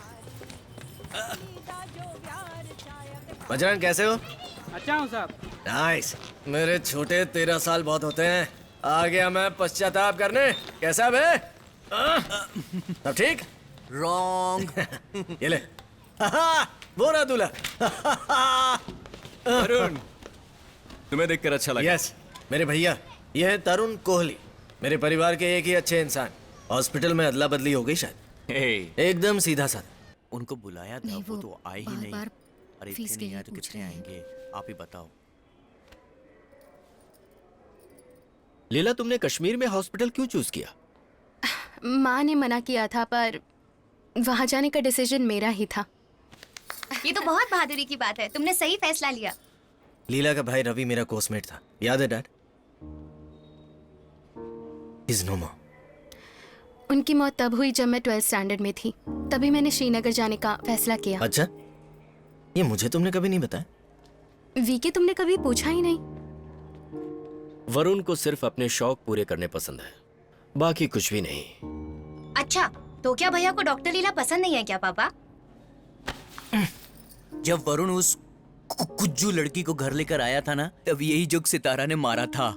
बजरंग कैसे हो? अच्छा हूँ साहब। नाइस। मेरे छोटे 13 साल बहुत होते हैं। आ गया मैं पश्चाताप करने। कैसा बे? सब ठीक? रॉन्ग। ये ले। वो रहा दूल्हा। अरुण, तुम्हें देखकर अच्छा लगा। यस, मेरे भैया ये है तरुण कोहली, मेरे परिवार के एक ही अच्छे इंसान। हॉस्पिटल में अदला बदली हो गई शायद। एकदम सीधा साधा। उनको बुलाया था, वो तो आए ही नहीं। अरे फीस इतने के नहीं आए लिए तो पूछ कितने रहे हैं। आएंगे, आप ही बताओ। लीला, तुमने कश्मीर में हॉस्पिटल क्यों चूज किया? माँ ने मना किया था, पर वहाँ जाने का डिसीजन मेरा ही था। ये तो बहुत बहादुरी की बात है, तुमने सही फैसला लिया। लीला का भाई रवि मेरा कोर्समेट था, याद है डैड? इज नो मोर। उनकी मौत तब हुई जब मैं 12th स्टैंडर्ड में थी। तभी मैंने श्रीनगर जाने का फैसला किया। अच्छा, ये मुझे तुमने कभी नहीं बताया। वीके तुमने कभी पूछा ही नहीं। वरुण को सिर्फ अपने शौक पूरे करने पसंद है, बाकी कुछ भी नहीं। अच्छा, तो क्या भैया को डॉक्टर लीला पसंद नहीं है क्या पापा? जब वरुण उस कुज्जू लड़की को घर लेकर आया था ना, तब यही जुग सितारा ने मारा था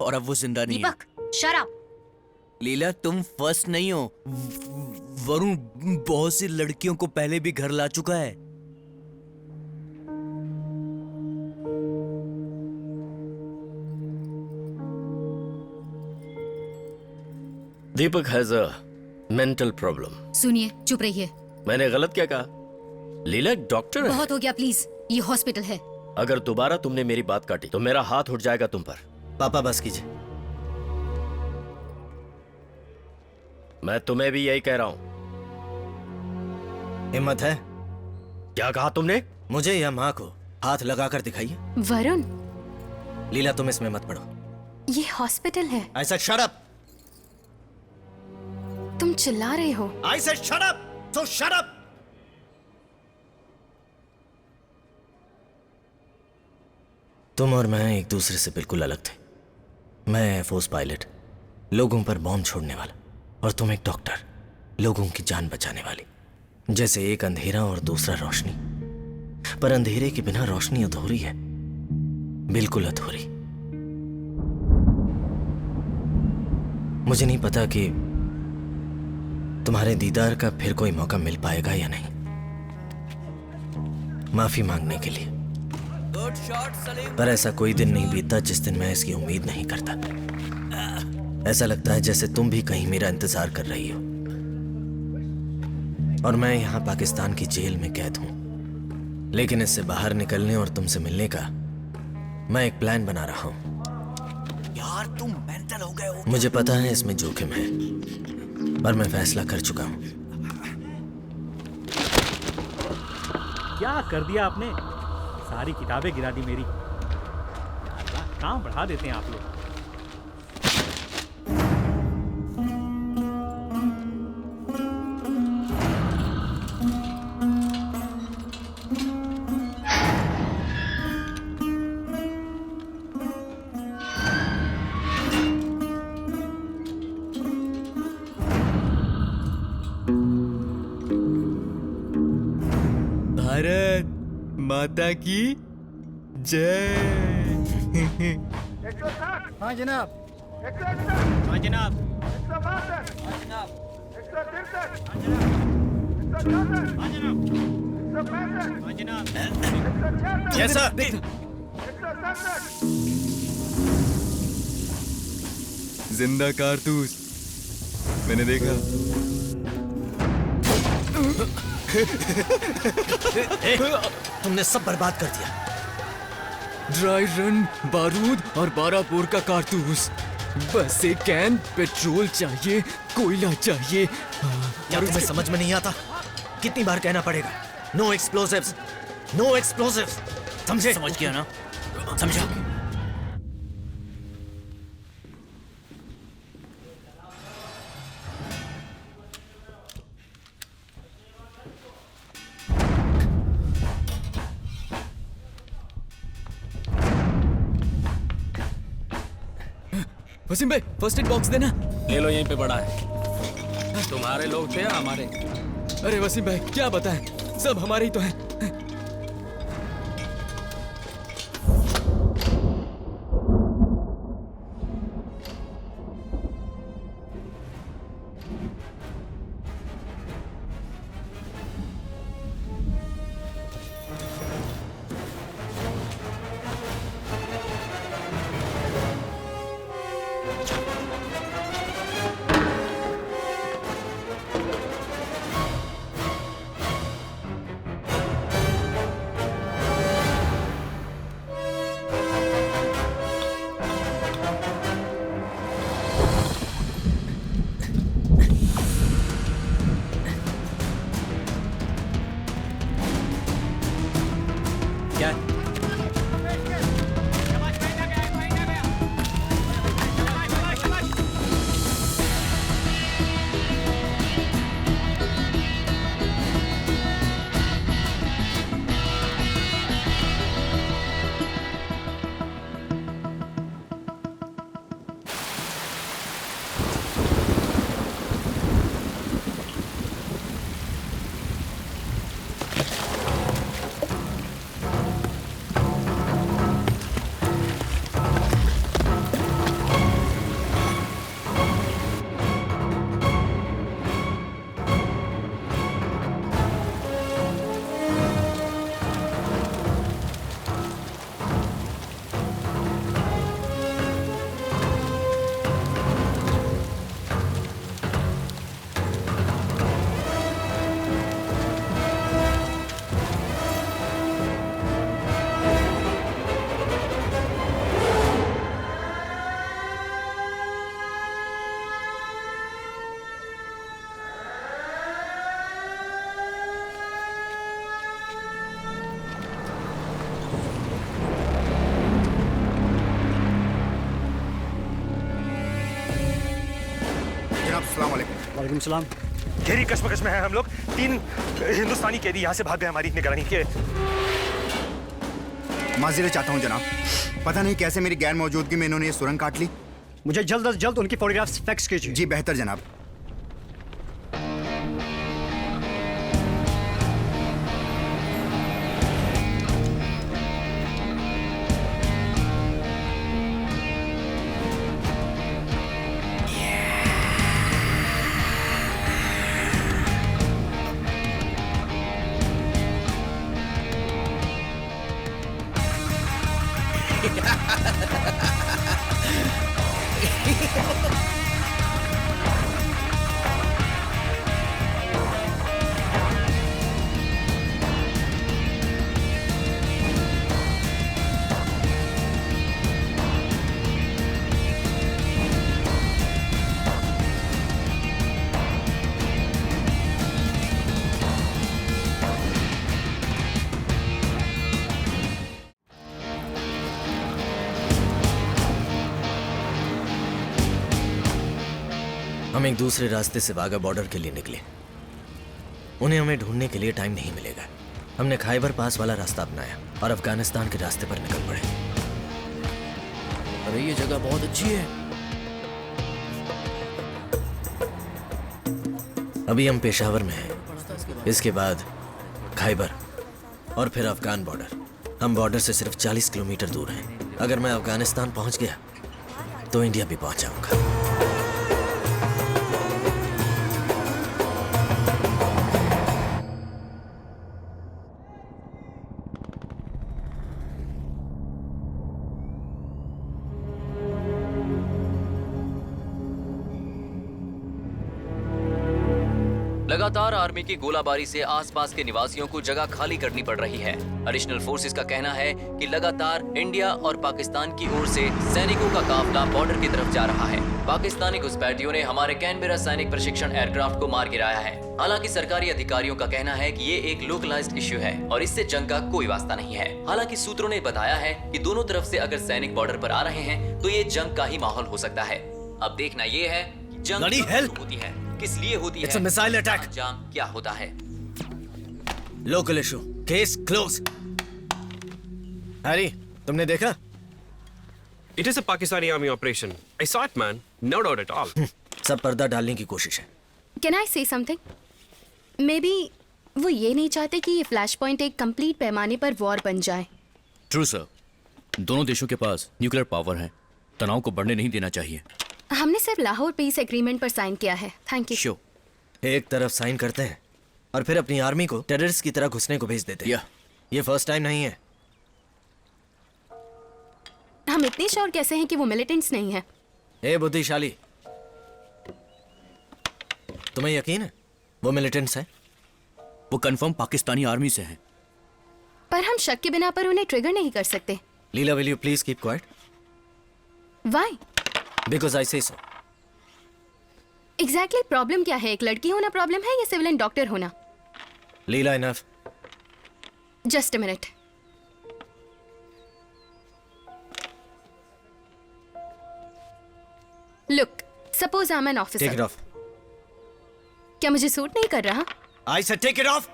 और अब वो जिंदा नहीं है। दीपक, शट अप। लीला, तुम फर्स्ट नहीं हो। वरुण बहुत सी लड़कियों को पहले भी घर ला चुका है। दीपक हैज अ मेंटल प्रॉब्लम। सुनिए, चुप रहिए। मैंने गलत क्या कहा? लीला एक डॉक्टर है। बहुत हो गया, प्लीज। ये हॉस्पिटल है। अगर दोबारा तुमने मेरी बात काटी तो मेरा हाथ उठ जाएगा तुम पर। पापा बस कीजिए। मैं तुम्हें भी यही कह रहा हूं। हिम्मत है? क्या कहा तुमने? मुझे या माँ को हाथ लगाकर दिखाइए। वरुण, लीला तुम इसमें मत पड़ो। ये हॉस्पिटल है। I said shut up. तुम चिल्ला रहे हो। I said shut up. So shut up. तुम और मैं एक दूसरे से बिल्कुल अलग थे। मैं एयरफोर्स पायलट, लोगों पर बॉम्ब छोड़ने वाला, और तुम एक डॉक्टर, लोगों की जान बचाने वाली। जैसे एक अंधेरा और दूसरा रोशनी, पर अंधेरे के बिना रोशनी अधूरी है, बिल्कुल अधूरी। मुझे नहीं पता कि तुम्हारे दीदार का फिर कोई मौका मिल पाएगा या नहीं। माफी मांगने के लिए, गुड शॉट सलीम। पर ऐसा कोई दिन नहीं बीतता जिस दिन मैं इसकी उम्मीद नहीं करता। ऐसा लगता है जैसे तुम भी कहीं मेरा इंतजार कर रही हो, और मैं यहाँ पाकिस्तान की जेल में कैद हूं। लेकिन इससे बाहर निकलने और तुमसे मिलने का मैं एक प्लान बना रहा हूं। यार तुम मेंटल हो गए हो। मुझे पता है इसमें जोखिम है, पर मैं फैसला कर चुका हूं। क्या कर दिया आपने? सारी किताबें गिरा दी मेरी। काम बढ़ा देते हैं आप लोग। भारत माता की जय। हाँ जनाब। हाँ जनाब। Yes sir. जिंदा कारतूस मैंने देखा। तुमने सब बर्बाद कर दिया। ड्राई रन, बारूद और 12 बोर का कारतूस। बस एक कैन पेट्रोल चाहिए, कोयला चाहिए। क्या तुम्हें समझ में नहीं आता? कितनी बार कहना पड़ेगा? No explosives, no explosives. समझे? समझ गया ना? समझा। वसीम भाई फर्स्ट एड बॉक्स देना। ले लो, यहीं पे पड़ा है। तुम्हारे लोग थे या हमारे? अरे वसीम भाई क्या बताएं, सब हमारे ही तो हैं। वालेकुम सलाम। गहरी कश्मकश में है हम लोग। 3 हिंदुस्तानी कैदी यहाँ से भाग गए हमारी निगरानी के। माज़ीरत चाहता हूँ जनाब, पता नहीं कैसे मेरी गैर मौजूदगी में इन्होंने ये सुरंग काट ली। मुझे जल्द अज जल्द उनकी फोटोग्राफ्स फैक्स कीजिए। जी बेहतर जनाब। हम एक दूसरे रास्ते से वाघा बॉर्डर के लिए निकले। उन्हें हमें ढूंढने के लिए टाइम नहीं मिलेगा। हमने खाइबर पास वाला रास्ता अपनाया और अफगानिस्तान के रास्ते पर निकल पड़े। अरे ये जगह बहुत अच्छी है। अभी हम पेशावर में हैं, इसके बाद खाइबर और फिर अफगान बॉर्डर। हम बॉर्डर से सिर्फ 40 किलोमीटर दूर हैं। अगर मैं अफगानिस्तान पहुंच गया तो इंडिया भी पहुंच जाऊंगा। लगातार आर्मी की गोलाबारी से आसपास के निवासियों को जगह खाली करनी पड़ रही है। एडिशनल फोर्सेस का कहना है कि लगातार इंडिया और पाकिस्तान की ओर से सैनिकों का काफिला बॉर्डर की तरफ जा रहा है। पाकिस्तानी घुसपैठियों ने हमारे कैनबेरा सैनिक प्रशिक्षण एयरक्राफ्ट को मार गिराया है। हालांकि सरकारी अधिकारियों का कहना है कि ये एक लोकलाइज्ड इश्यू है और इससे जंग का कोई वास्ता नहीं है। हालांकि सूत्रों ने बताया है कि दोनों तरफ से अगर सैनिक बॉर्डर पर आ रहे हैं तो ये जंग का ही माहौल हो सकता है। अब देखना ये है कि जंग होती है, किस लिए होती है, मिसाइल अटैक, अंजाम क्या होता है। Local issue, case close. Harry, तुमने देखा? It is a Pakistani army operation. I saw it, man. No doubt at all. सब पर्दा डालने की कोशिश है। कैन आई से समथिंग? मे बी वो ये नहीं चाहते कि ये फ्लैश पॉइंट एक कंप्लीट पैमाने पर वॉर बन जाए। ट्रू सर, दोनों देशों के पास न्यूक्लियर पावर है, तनाव को बढ़ने नहीं देना चाहिए। हमने सिर्फ लाहौर पीस एग्रीमेंट पर साइन किया है। Thank you. श्योर। एक तरफ साइन करते हैं और फिर अपनी आर्मी को टेररिस्ट की तरह घुसने को भेज देते हैं। ये फर्स्ट टाइम नहीं है। हम इतने श्योर कैसे हैं कि वो मिलिटेंट्स नहीं है? ए बुद्धिशाली, तुम्हें यकीन है वो मिलिटेंट्स हैं? वो कंफर्म पाकिस्तानी आर्मी से हैं। पर हम शक के बिना पर उन्हें ट्रिगर नहीं कर सकते। Leela, will you please keep quiet? Why? Because I say so. Exactly problem क्या है? एक लड़की होना प्रॉब्लम है या सिविलियन डॉक्टर होना? Leela, enough. Just a minute. Look, suppose I am an officer. Take it off. क्या मुझे सूट नहीं कर रहा? I said take it off.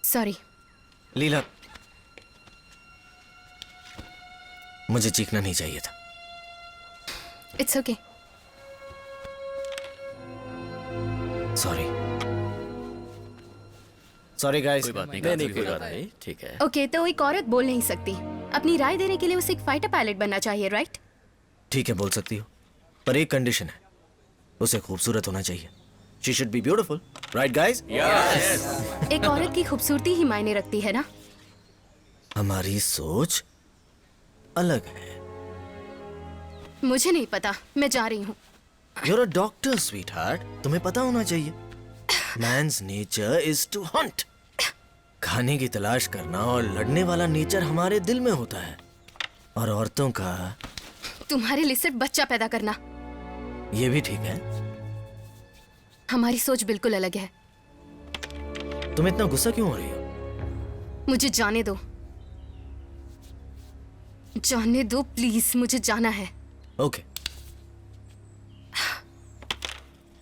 Sorry. Leela, मुझे चीखना नहीं चाहिए था। It's okay. Sorry. Sorry guys. कोई बात नहीं, कोई बात नहीं, ठीक है। ओके, तो एक औरत बोल नहीं सकती। अपनी राय देने के लिए उसे एक फाइटर पायलट बनना चाहिए, राइट? ठीक है, बोल सकती हो, पर एक कंडीशन है, उसे खूबसूरत होना चाहिए। She should be beautiful, right guys? Yes. एक औरत की खूबसूरती ही मायने रखती है ना? हमारी सोच अलग है। मुझे नहीं पता, मैं जा रही हूँ। You're a doctor, sweetheart. तुम्हें पता होना चाहिए। Man's nature is to hunt. खाने की तलाश करना और लड़ने वाला नेचर हमारे दिल में होता है, और औरतों का तुम्हारे लिए सिर्फ बच्चा पैदा करना। ये भी ठीक है। हमारी सोच बिल्कुल अलग है। तुम इतना गुस्सा क्यों हो रही हो? मुझे जाने दो, जाने दो प्लीज, मुझे जाना है। ओके,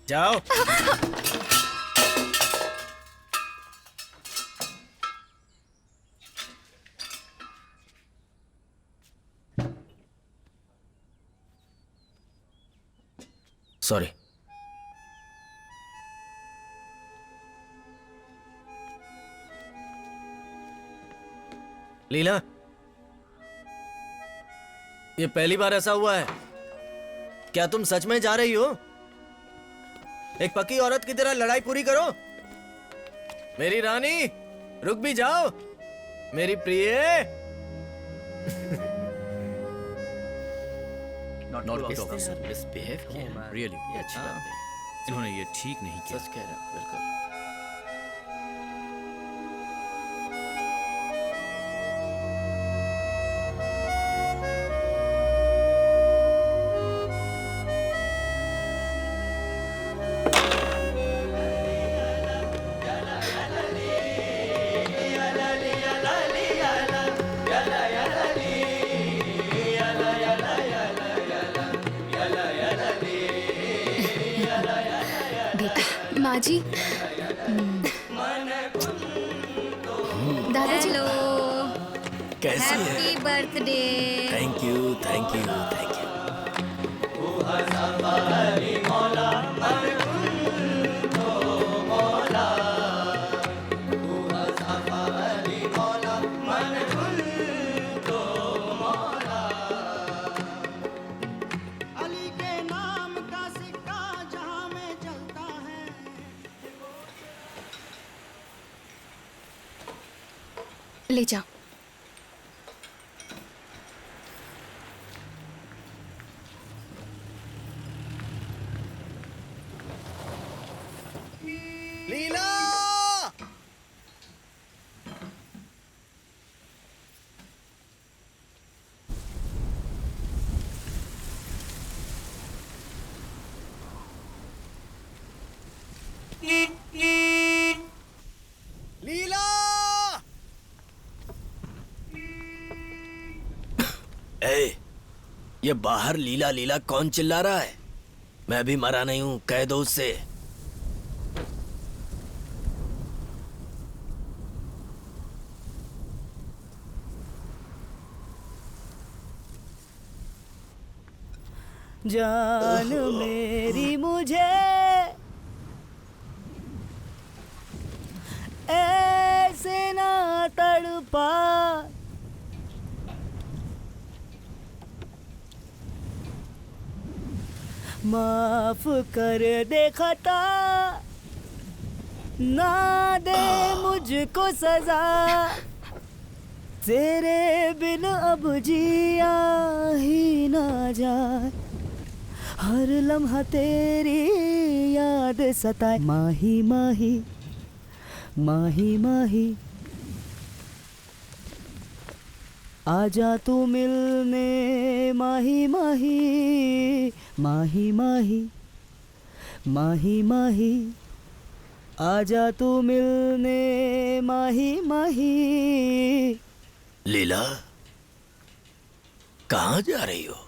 जाओ। सॉरी। लीला, ये पहली बार ऐसा हुआ है? क्या तुम सच में जा रही हो? एक पक्की औरत की तरह लड़ाई पूरी करो। मेरी रानी, रुक भी जाओ। मेरी प्रिय। मिसबिहेव किया। रियली ये अच्छी बात नहीं। इन्होंने ये ठीक नहीं किया। सच कह रहा हूं, बिल्कुल। माँ जी, दादाजी। हेलो, कैसी है? Happy birthday. Thank you, thank you, thank you. ले जाओ। लीला! लीला! ए, ये बाहर लीला लीला कौन चिल्ला रहा है? मैं भी मरा नहीं हूं, कह दो उससे। जान मेरी मुझे ऐसे ना तड़पा, माफ कर दे खता, ना दे मुझको सजा, तेरे बिन अब जिया ही ना जाए, हर लम्हा तेरी याद सताए। माही माही माही माही आजा तू मिलने, माही माही माही माही माही माही आजा तू मिलने, माही माही। लीला, कहाँ जा रही हो?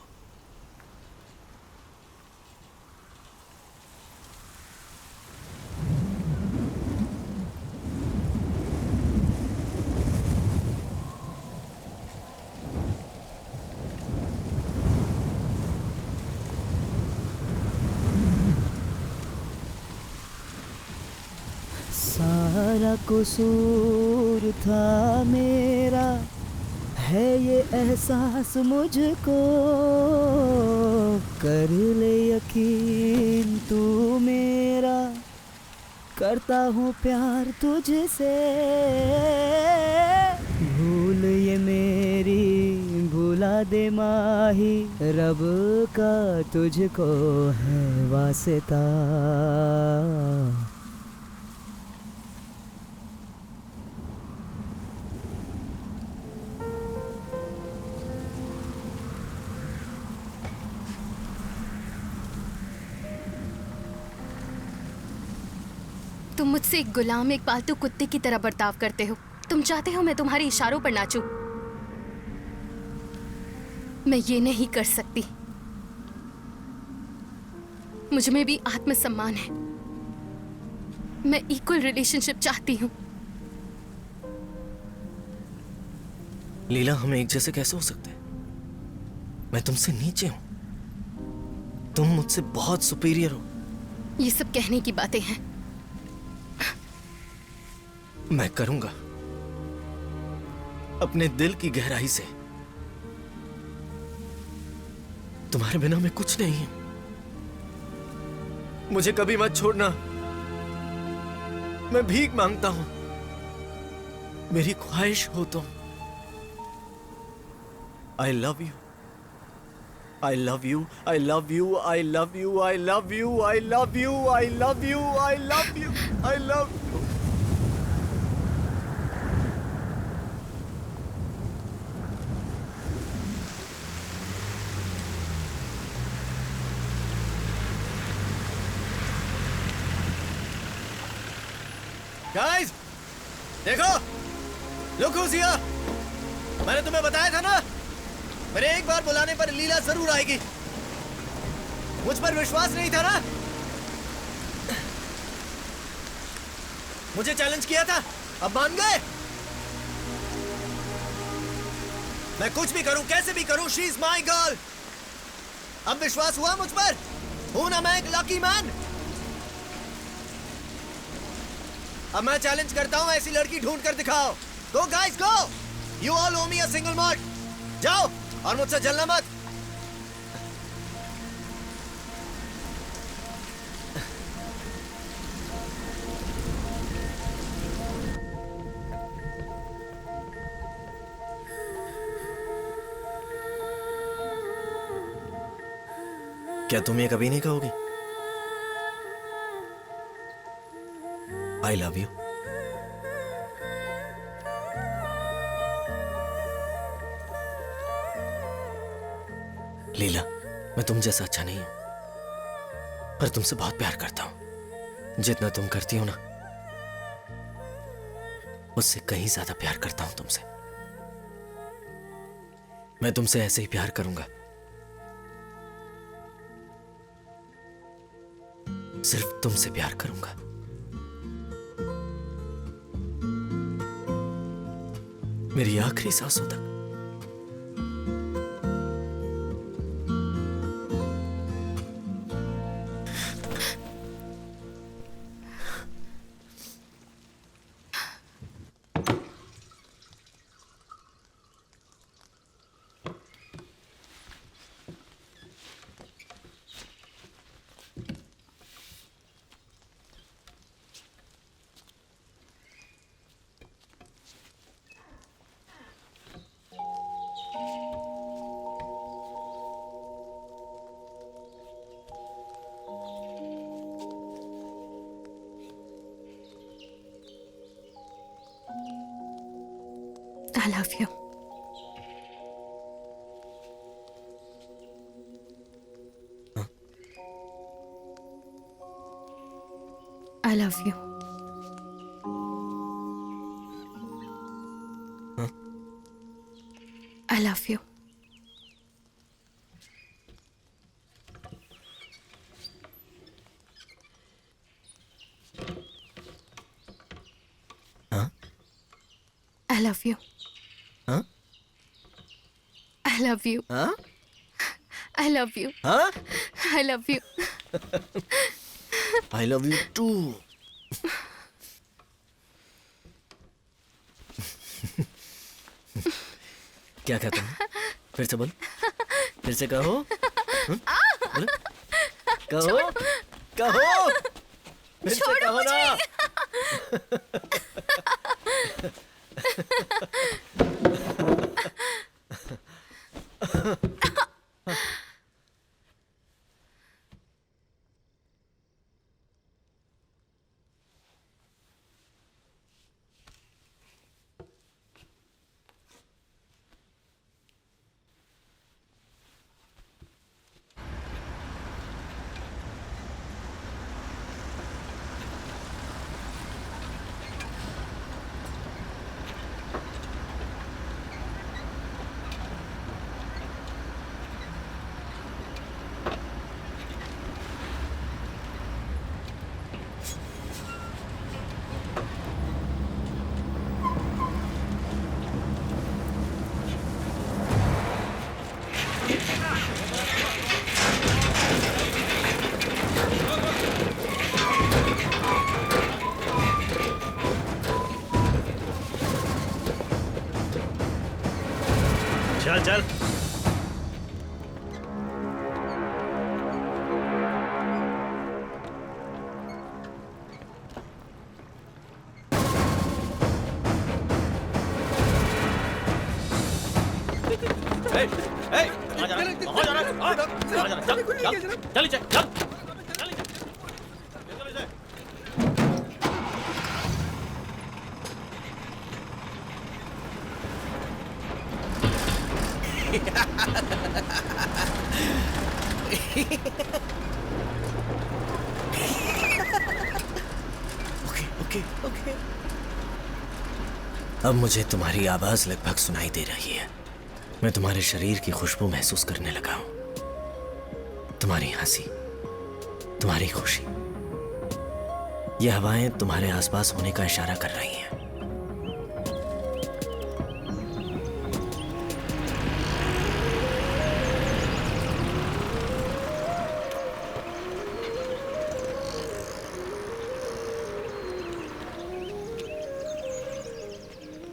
सारा कसूर था मेरा, है ये एहसास मुझको, कर ले यकीन तू मेरा, करता हूँ प्यार तुझसे, भूल ये मेरी भुला दे माही, रब का तुझको है वास्ता। तुम मुझसे एक गुलाम, एक पालतू कुत्ते की तरह बर्ताव करते हो। तुम चाहते हो मैं तुम्हारे इशारों पर नाचूं। मैं ये नहीं कर सकती। मुझ में भी आत्मसम्मान है। मैं इक्वल रिलेशनशिप चाहती हूँ। लीला, हम एक जैसे कैसे हो सकते हैं? मैं तुमसे नीचे हूं, तुम मुझसे बहुत सुपीरियर हो। ये सब कहने की बातें हैं। मैं करूंगा अपने दिल की गहराई से। तुम्हारे बिना मैं कुछ नहीं हूं। मुझे कभी मत छोड़ना। मैं भीख मांगता हूं, मेरी ख्वाहिश हो तुम। I love you. I love you. I love you. I love you. I love you. I love you. I love you. I love you. I love you. Guys, देखो, look who's here. मैंने तुम्हें बताया था ना, मेरे एक बार बुलाने पर लीला जरूर आएगी। मुझ पर विश्वास नहीं था ना? मुझे चैलेंज किया था, अब मान गए? मैं कुछ भी करूं, कैसे भी करूं, शी इज माई गर्ल। अब विश्वास हुआ मुझ पर? हूं ना मैं एक लकी मैन? अब मैं चैलेंज करता हूं, ऐसी लड़की ढूंढ कर दिखाओ। Go guys go, you all ओwe me a single mud. जाओ और मुझसे जलना मत। क्या तुम ये कभी नहीं कहोगी? आई लव यू। लीला, मैं तुम जैसा अच्छा नहीं हूं, पर तुमसे बहुत प्यार करता हूं। जितना तुम करती हो ना, उससे कहीं ज्यादा प्यार करता हूं तुमसे। मैं तुमसे ऐसे ही प्यार करूंगा सिर्फ तुमसे प्यार करूंगा। मेरी आखिरी सांसों तक। I love you. I love you. I love you. I love you. Huh? I love you. Huh? I love you. Huh? I love you. I love you too. क्या कहते हैं? फिर से बोल। फिर से कहो। बोलो। कहो। कहो। फिर से कहो ना। चल चल। ओके। अब मुझे तुम्हारी आवाज लगभग सुनाई दे रही है। मैं तुम्हारे शरीर की खुशबू महसूस करने लगा हूं। तुम्हारी हंसी, तुम्हारी खुशी, ये हवाएं तुम्हारे आसपास होने का इशारा कर रही हैं।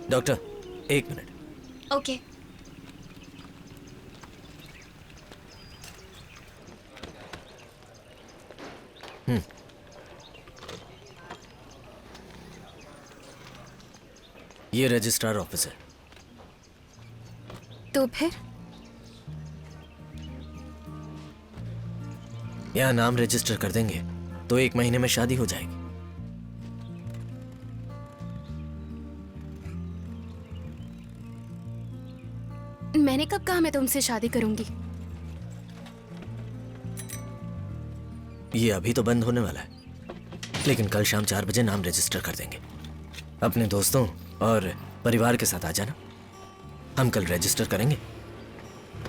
डॉक्टर, एक मिनट। ओके। ये रजिस्ट्रार ऑफिस है। तो फिर यहाँ नाम रजिस्टर कर देंगे तो 1 महीने में शादी हो जाएगी। मैंने कब कहा मैं तुमसे शादी करूंगी? ये अभी तो बंद होने वाला है, लेकिन कल शाम 4 बजे नाम रजिस्टर कर देंगे। अपने दोस्तों और परिवार के साथ आ जाना। हम कल रजिस्टर करेंगे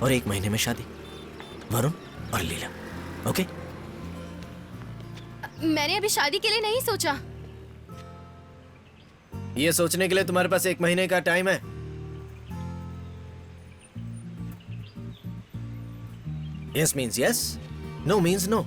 और 1 महीने में शादी, वरुण और लीला। ओके? मैंने अभी शादी के लिए नहीं सोचा। ये सोचने के लिए तुम्हारे पास 1 महीने का टाइम है। Yes means yes, no means no.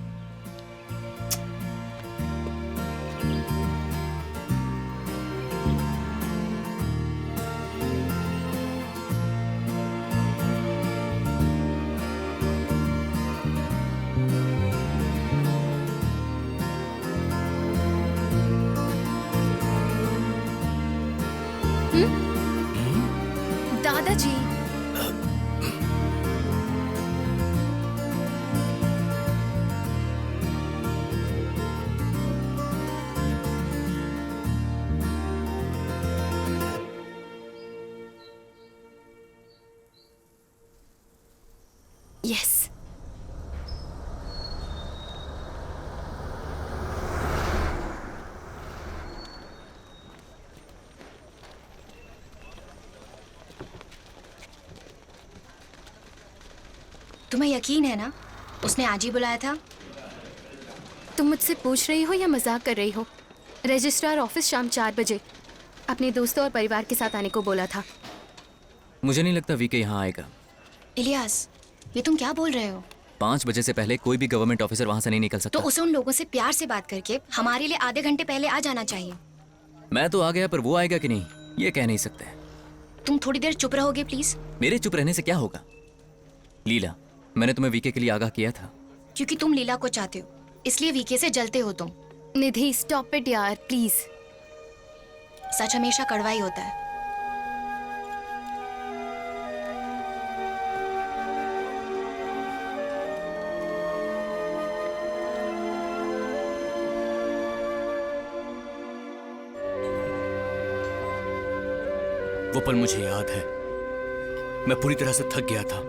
दादाजी, यस। तुम्हें यकीन है ना उसने आज ही बुलाया था? तुम मुझसे पूछ रही हो या मजाक कर रही हो? रजिस्ट्रार ऑफिस शाम 4 बजे अपने दोस्तों और परिवार के साथ आने को बोला था। मुझे नहीं लगता वीके यहाँ आएगा। इलियास, ये तुम क्या बोल रहे हो? 5 बजे से पहले कोई भी गवर्नमेंट ऑफिसर वहाँ से नहीं निकल तो सकता। उसे उन लोगों से प्यार से बात करके हमारे लिए आधे घंटे पहले आ जाना चाहिए। मैं तो आ गया, पर वो आएगा कि नहीं ये कह नहीं सकते। तुम थोड़ी देर चुप रहोगे प्लीज? मेरे चुप रहने से क्या होगा? लीला, मैंने तुम्हें वीके के लिए आगाह किया था। क्योंकि तुम लीला को चाहते हो, इसलिए वीके से जलते हो तुम। निधि, स्टॉप इट यार, प्लीज। सच हमेशा कड़वा ही होता है। वो पल मुझे याद है, मैं पूरी तरह से थक गया था।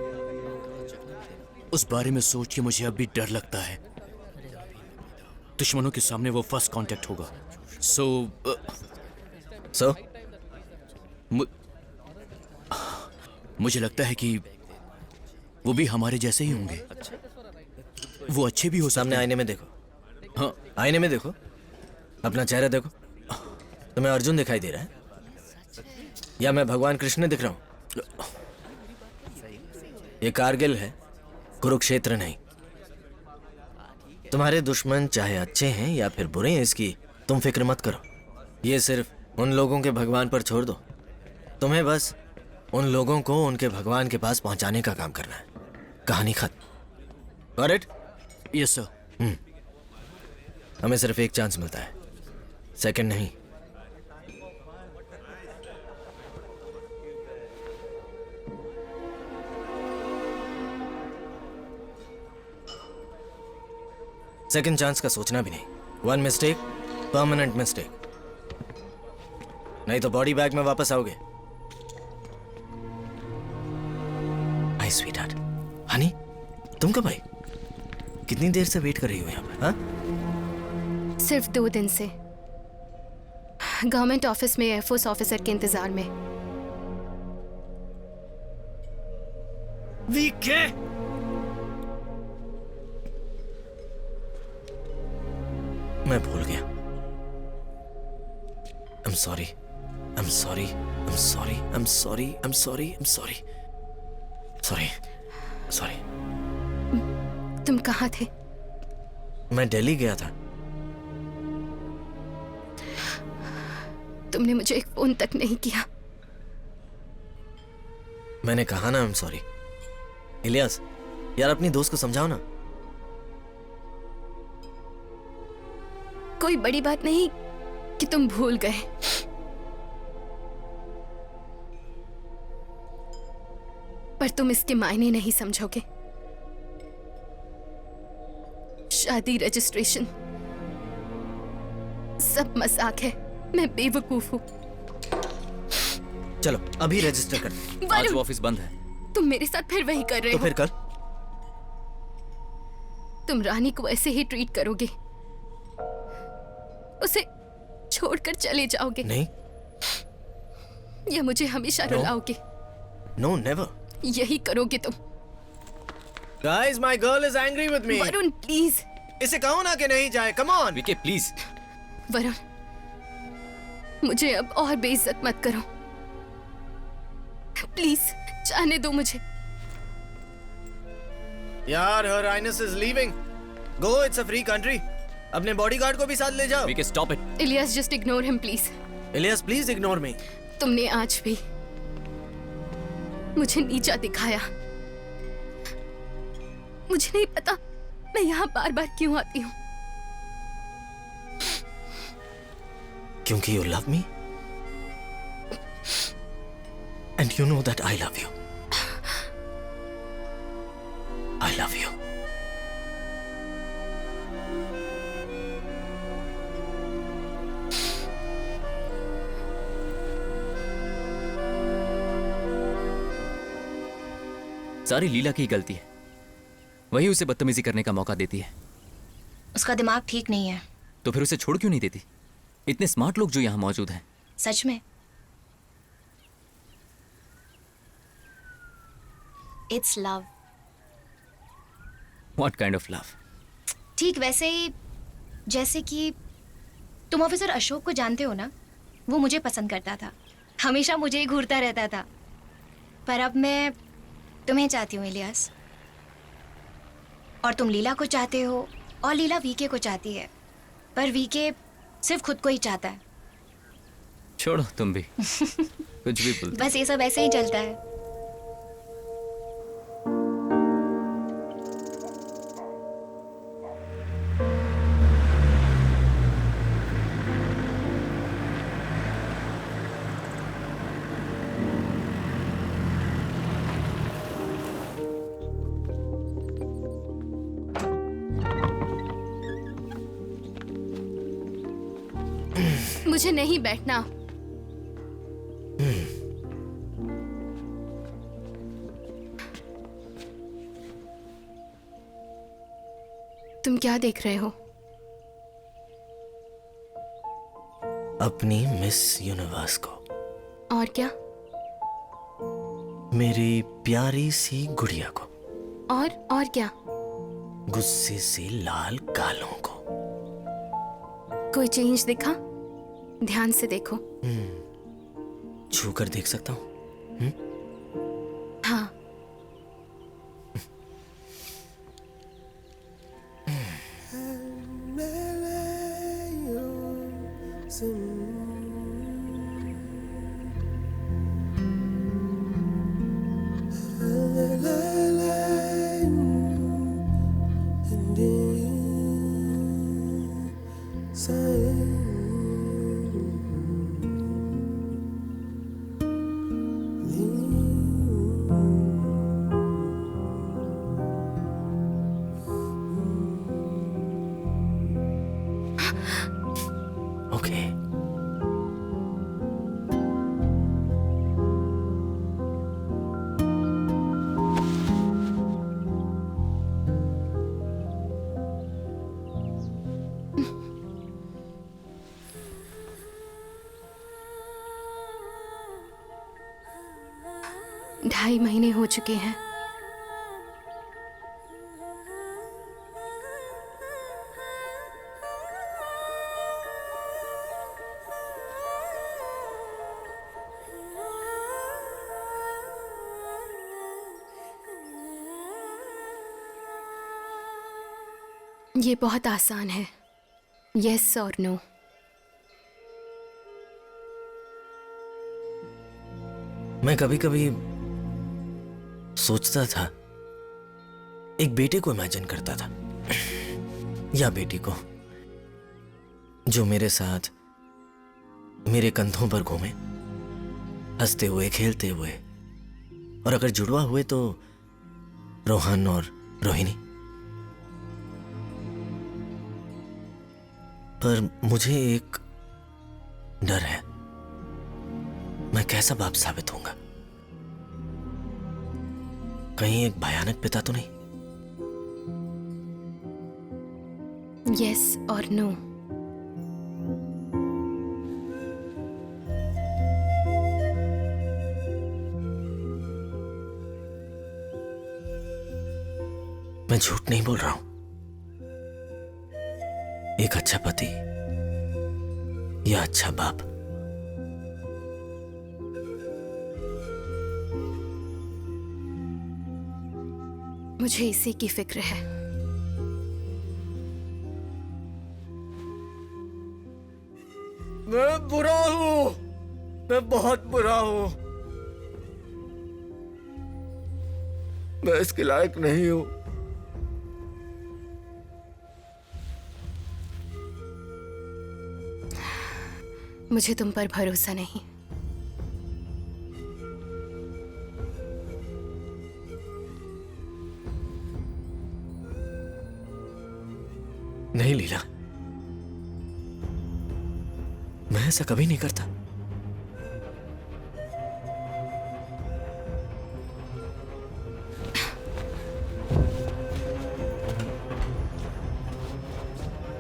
उस बारे में सोच के मुझे अब भी डर लगता है। दुश्मनों के सामने वो फर्स्ट कांटेक्ट होगा। सो मुझे लगता है कि वो भी हमारे जैसे ही होंगे। वो अच्छे भी हो सकते हैं। सामने आईने में देखो। हाँ, आईने में देखो, अपना चेहरा देखो। तुम्हें अर्जुन दिखाई दे रहा है या मैं भगवान कृष्ण दिख रहा हूं? ये कारगिल है, कुरुक्षेत्र नहीं। तुम्हारे दुश्मन चाहे अच्छे हैं या फिर बुरे हैं, इसकी तुम फिक्र मत करो। ये सिर्फ उन लोगों के भगवान पर छोड़ दो। तुम्हें बस उन लोगों को उनके भगवान के पास पहुंचाने का काम करना है। कहानी खत्म। Got it? Yes sir. हमें सिर्फ एक चांस मिलता है, सेकंड नहीं। सेकंड चांस का सोचना भी नहीं। 1 मिस्टेक, परमानेंट मिस्टेक। नहीं तो बॉडी बैग में वापस आओगे। हाय स्वीटहार्ट। हनी, तुम कब आई? कितनी देर से वेट कर रही हो यहाँ पर? हाँ? सिर्फ 2 दिन से गवर्नमेंट ऑफिस में एयरफोर्स ऑफिसर के इंतजार में। वीके, मैं भूल गया। I'm sorry. I'm sorry. I'm sorry. I'm sorry. I'm sorry. I'm sorry. Sorry. Sorry. तुम कहाँ थे? मैं दिल्ली गया था। तुमने मुझे एक फोन तक नहीं किया। मैंने कहा ना I'm sorry. इलियास, यार अपनी दोस्त को समझाओ ना। कोई बड़ी बात नहीं कि तुम भूल गए। पर तुम इसके मायने नहीं समझोगे। शादी, रजिस्ट्रेशन सब मजाक है। मैं बेवकूफ हूँ। चलो अभी रजिस्टर कर दे। आज वो ऑफिस बंद है। तुम मेरे साथ फिर वही कर रहे हो। तो फिर कल? तुम रानी को ऐसे ही ट्रीट करोगे, उसे छोड़कर चले जाओगे? नहीं। या मुझे हमेशा रुलाओगे? No, never. यही करोगे तुम। Guys, my girl is angry with me. Varun please, इसे कहो ना कि नहीं जाए। Come on VK please. Varun, मुझे अब और बेइज्जत मत करो प्लीज, जाने दो मुझे। यार, her highness is leaving. Go, it's a free country. अपने बॉडीगार्ड को भी साथ ले जाओ। VK stop it. Ilyas, just ignore him please. Ilyas, please ignore me. तुमने आज भी मुझे नीचा दिखाया। मुझे नहीं पता मैं यहाँ बार बार क्यों आती हूँ। क्योंकि you love me and you know that I love you. I love you. सारी लीला की गलती है, वही उसे बदतमीजी करने का मौका देती है। उसका दिमाग ठीक नहीं है। तो फिर उसे छोड़ क्यों नहीं देती? इतने स्मार्ट लोग जो यहाँ मौजूद हैं। सच में it's love. What kind of love? ठीक वैसे ही जैसे कि तुम ऑफिसर अशोक को जानते हो ना, वो मुझे पसंद करता था, हमेशा मुझे ही घूरता रहता था। पर अब मैं तुम्हें चाहती हूँ इलियास, और तुम लीला को चाहते हो, और लीला वीके को चाहती है, पर वीके सिर्फ खुद को ही चाहता है। छोड़ो तुम भी कुछ भी बोलते। बस ये सब ऐसे ही चलता है। मुझे नहीं बैठना। तुम क्या देख रहे हो? अपनी मिस यूनिवर्स को। और क्या? मेरी प्यारी सी गुड़िया को। और क्या? गुस्से से लाल गालों को। कोई चेंज दिखा? ध्यान से देखो। छू कर देख सकता हूँ? हाँ। Okay. ढाई महीने हो चुके हैं। ये बहुत आसान है, यस और नो। मैं कभी कभी सोचता था, एक बेटे को इमेजिन करता था, या बेटी को, जो मेरे साथ मेरे कंधों पर घूमे, हंसते हुए खेलते हुए, और अगर जुड़वा हुए तो रोहन और रोहिणी। पर मुझे एक डर है, मैं कैसा बाप साबित होऊंगा? कहीं एक भयानक पिता तो नहीं? यस और नो। मैं झूठ नहीं बोल रहा हूं। एक अच्छा पति या अच्छा बाप? मुझे इसी की फिक्र है। मैं बुरा हूं, मैं बहुत बुरा हूं। मैं इसके लायक नहीं हूं। मुझे तुम पर भरोसा नहीं। नहीं लीला, मैं ऐसा कभी नहीं करता।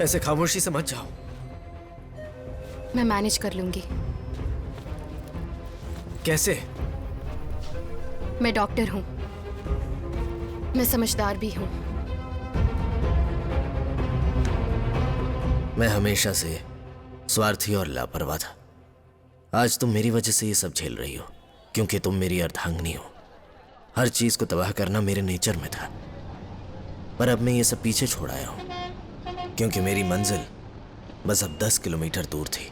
ऐसे खामोशी से मत जाओ। मैं मैनेज कर लूंगी। कैसे? मैं डॉक्टर हूं, मैं समझदार भी हूं। मैं हमेशा से स्वार्थी और लापरवाह था। आज तुम मेरी वजह से ये सब झेल रही हो, क्योंकि तुम मेरी अर्धांगिनी हो। हर चीज को तबाह करना मेरे नेचर में था, पर अब मैं ये सब पीछे छोड़ आया हूं, क्योंकि मेरी मंजिल बस अब 10 किलोमीटर दूर थी।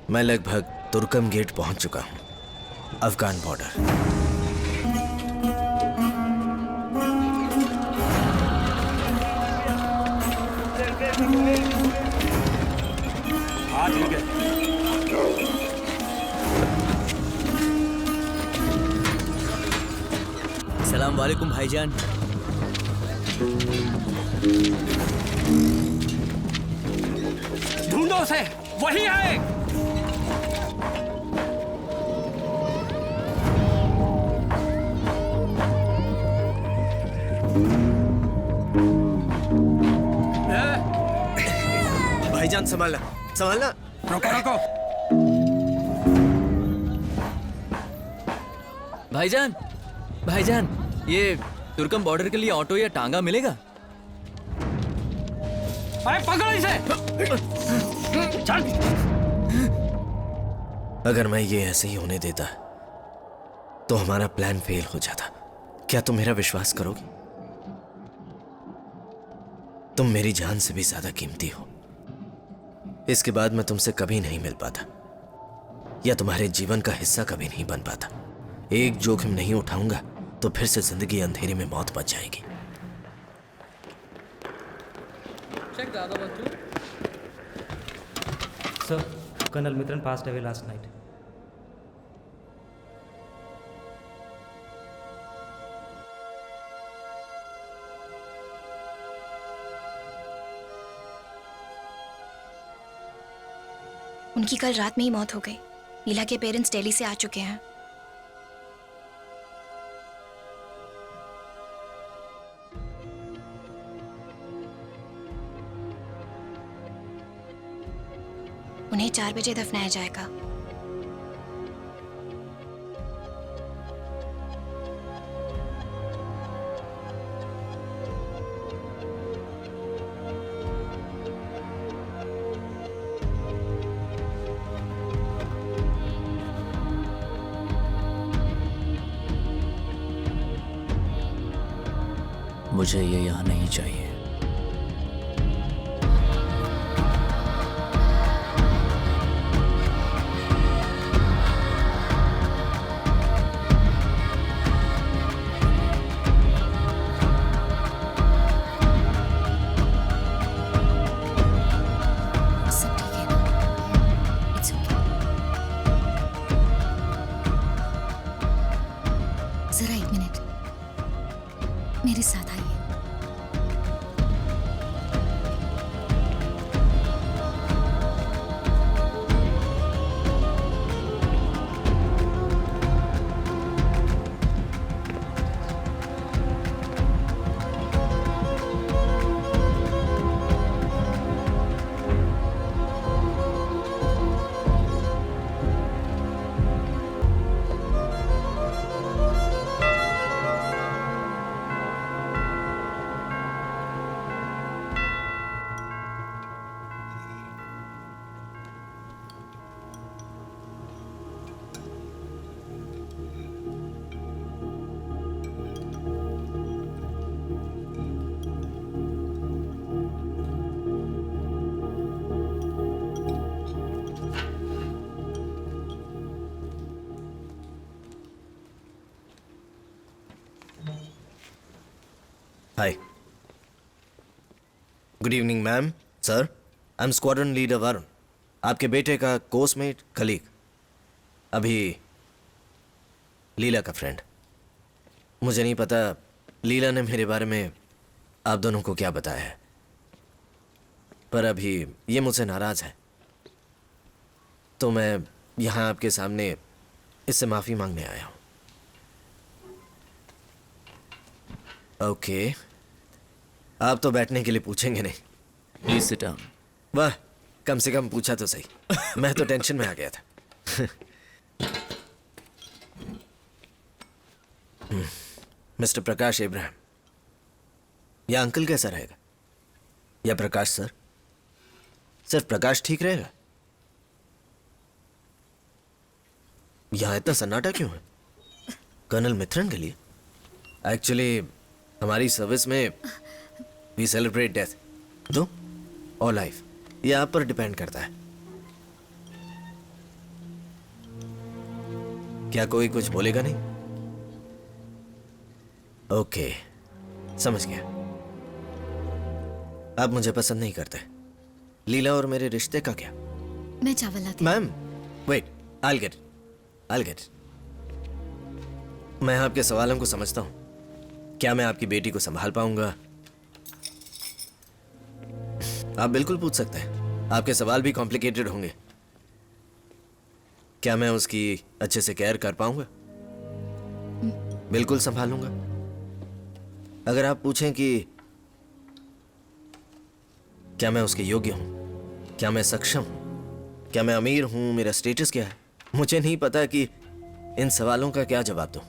मैं लगभग तुर्कम गेट पहुंच चुका हूं, अफगान बॉर्डर। हाँ ठीक है। सलाम वालेकुम भाईजान। ढूंढो उसे, वही है। भाईजान संभालना, संभालना। रोको रोको। भाईजान, भाईजान, ये तुर्कम बॉर्डर के लिए ऑटो या टांगा मिलेगा? अरे पकड़ो इसे। चल। अगर मैं ये ऐसे ही होने देता तो हमारा प्लान फेल हो जाता। क्या तुम मेरा विश्वास करोगे? तुम मेरी जान से भी ज्यादा कीमती हो। इसके बाद मैं तुमसे कभी नहीं मिल पाता या तुम्हारे जीवन का हिस्सा कभी नहीं बन पाता। एक जोखिम नहीं उठाऊंगा तो फिर से जिंदगी अंधेरे में मौत बच जाएगी। Sir, Colonel Mitran passed away last night. उनकी कल रात में ही मौत हो गई। लीला के पेरेंट्स दिल्ली से आ चुके हैं। उन्हें 4 बजे दफनाया जाएगा। मुझे ये यहाँ नहीं चाहिए। जरा एक मिनट मेरे साथ आइए। Hi, good evening ma'am, sir. I am squadron leader Varun, आपके बेटे का कोर्समेट, कलीग, अभी लीला का फ्रेंड। मुझे नहीं पता लीला ने मेरे बारे में आप दोनों को क्या बताया है, पर अभी ये मुझसे नाराज है, तो मैं यहाँ आपके सामने इससे माफ़ी मांगने आया हूँ। ओके, आप तो बैठने के लिए पूछेंगे नहीं। Please sit down. वाह, कम से कम पूछा तो सही। मैं तो टेंशन में आ गया था। मिस्टर प्रकाश इब्राहिम, या अंकल कैसा रहेगा, या प्रकाश सर? सिर्फ प्रकाश ठीक रहेगा? यहां इतना सन्नाटा क्यों है? कर्नल मिथुन के लिए? एक्चुअली हमारी सर्विस में वी सेलिब्रेट डेथ, दो और लाइफ, ये आप पर डिपेंड करता है। क्या कोई कुछ बोलेगा नहीं? ओके, समझ गया। आप मुझे पसंद नहीं करते। लीला और मेरे रिश्ते का क्या? मैं चावल लाती। Ma'am wait, I'll get it. मैं आपके सवालों को समझता हूं। क्या मैं आपकी बेटी को संभाल पाऊंगा? आप बिल्कुल पूछ सकते हैं, आपके सवाल भी कॉम्प्लिकेटेड होंगे। क्या मैं उसकी अच्छे से केयर कर पाऊंगा? बिल्कुल संभाल लूंगा। अगर आप पूछें कि क्या मैं उसके योग्य हूं, क्या मैं सक्षम हूं, क्या मैं अमीर हूं, मेरा स्टेटस क्या है, मुझे नहीं पता कि इन सवालों का क्या जवाब दूं।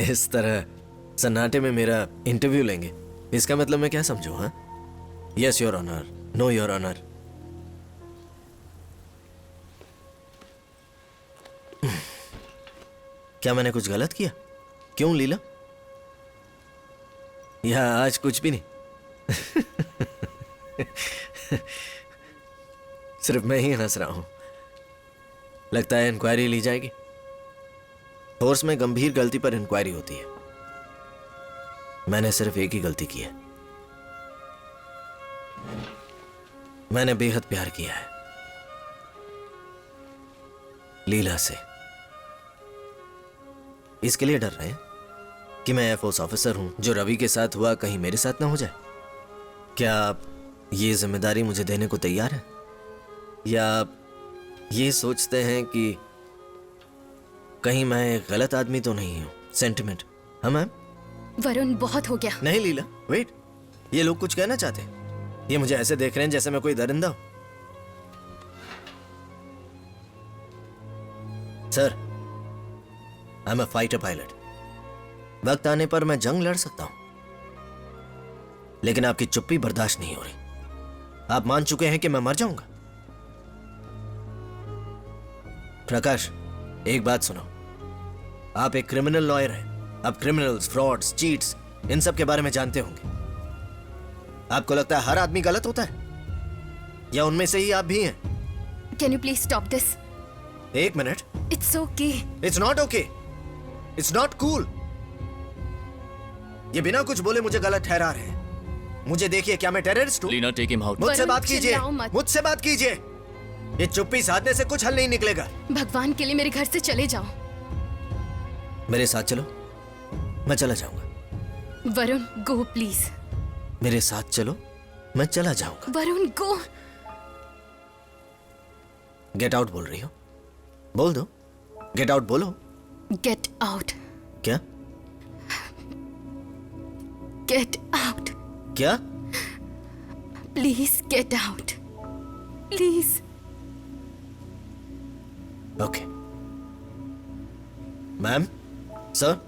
इस तरह सन्नाटे में मेरा इंटरव्यू लेंगे, इसका मतलब मैं क्या समझूं? हाँ, yes your honour, no your honour. क्या मैंने कुछ गलत किया? क्यों लीला? या आज कुछ भी नहीं? सिर्फ मैं ही हंस रहा हूं। लगता है इंक्वायरी ली जाएगी। फोर्स में गंभीर गलती पर इंक्वायरी होती है। मैंने सिर्फ एक ही गलती की है। मैंने बेहद प्यार किया है लीला से। इसके लिए डर रहे हैं कि मैं एयरफोर्स ऑफिसर हूं, जो रवि के साथ हुआ कहीं मेरे साथ ना हो जाए। क्या आप ये जिम्मेदारी मुझे देने को तैयार हैं, या आप ये सोचते हैं कि कहीं मैं एक गलत आदमी तो नहीं हूं? सेंटिमेंट, हाँ मैम? वरुण, बहुत हो गया। नहीं लीला, वेट, ये लोग कुछ कहना चाहते हैं। ये मुझे ऐसे देख रहे हैं जैसे मैं कोई दरिंदा हूं। Sir, I am a fighter pilot. वक्त आने पर मैं जंग लड़ सकता हूं, लेकिन आपकी चुप्पी बर्दाश्त नहीं हो रही। आप मान चुके हैं कि मैं मर जाऊंगा। प्रकाश, एक बात सुनो, आप एक क्रिमिनल लॉयर हैं। आप क्रिमिनल्स, फ्रॉड्स, चीट्स, इन सब के बारे में जानते होंगे। आपको लगता है हर आदमी गलत होता है, या उनमें से ही आप भी हैं? Can you please stop this? एक minute. It's okay. It's not okay, it's not cool. ये बिना कुछ बोले मुझे गलत ठहरा रहे हैं। मुझे देखिए, क्या मैं टेररिस्ट हूं? Leena, take him out. मुझसे बात कीजिए, मुझसे बात कीजिए। ये चुप्पी साधने से कुछ हल नहीं निकलेगा। भगवान के लिए मेरे घर से चले जाओ। मेरे साथ चलो, मैं चला जाऊंगा। Varun, go please. मेरे साथ चलो, मैं चला जाऊंगा। वरुण, गो। गेट आउट बोल रही हो? बोल दो, गेट आउट बोलो। Get out. क्या? Get out. क्या? Please get out, please. Okay ma'am, sir.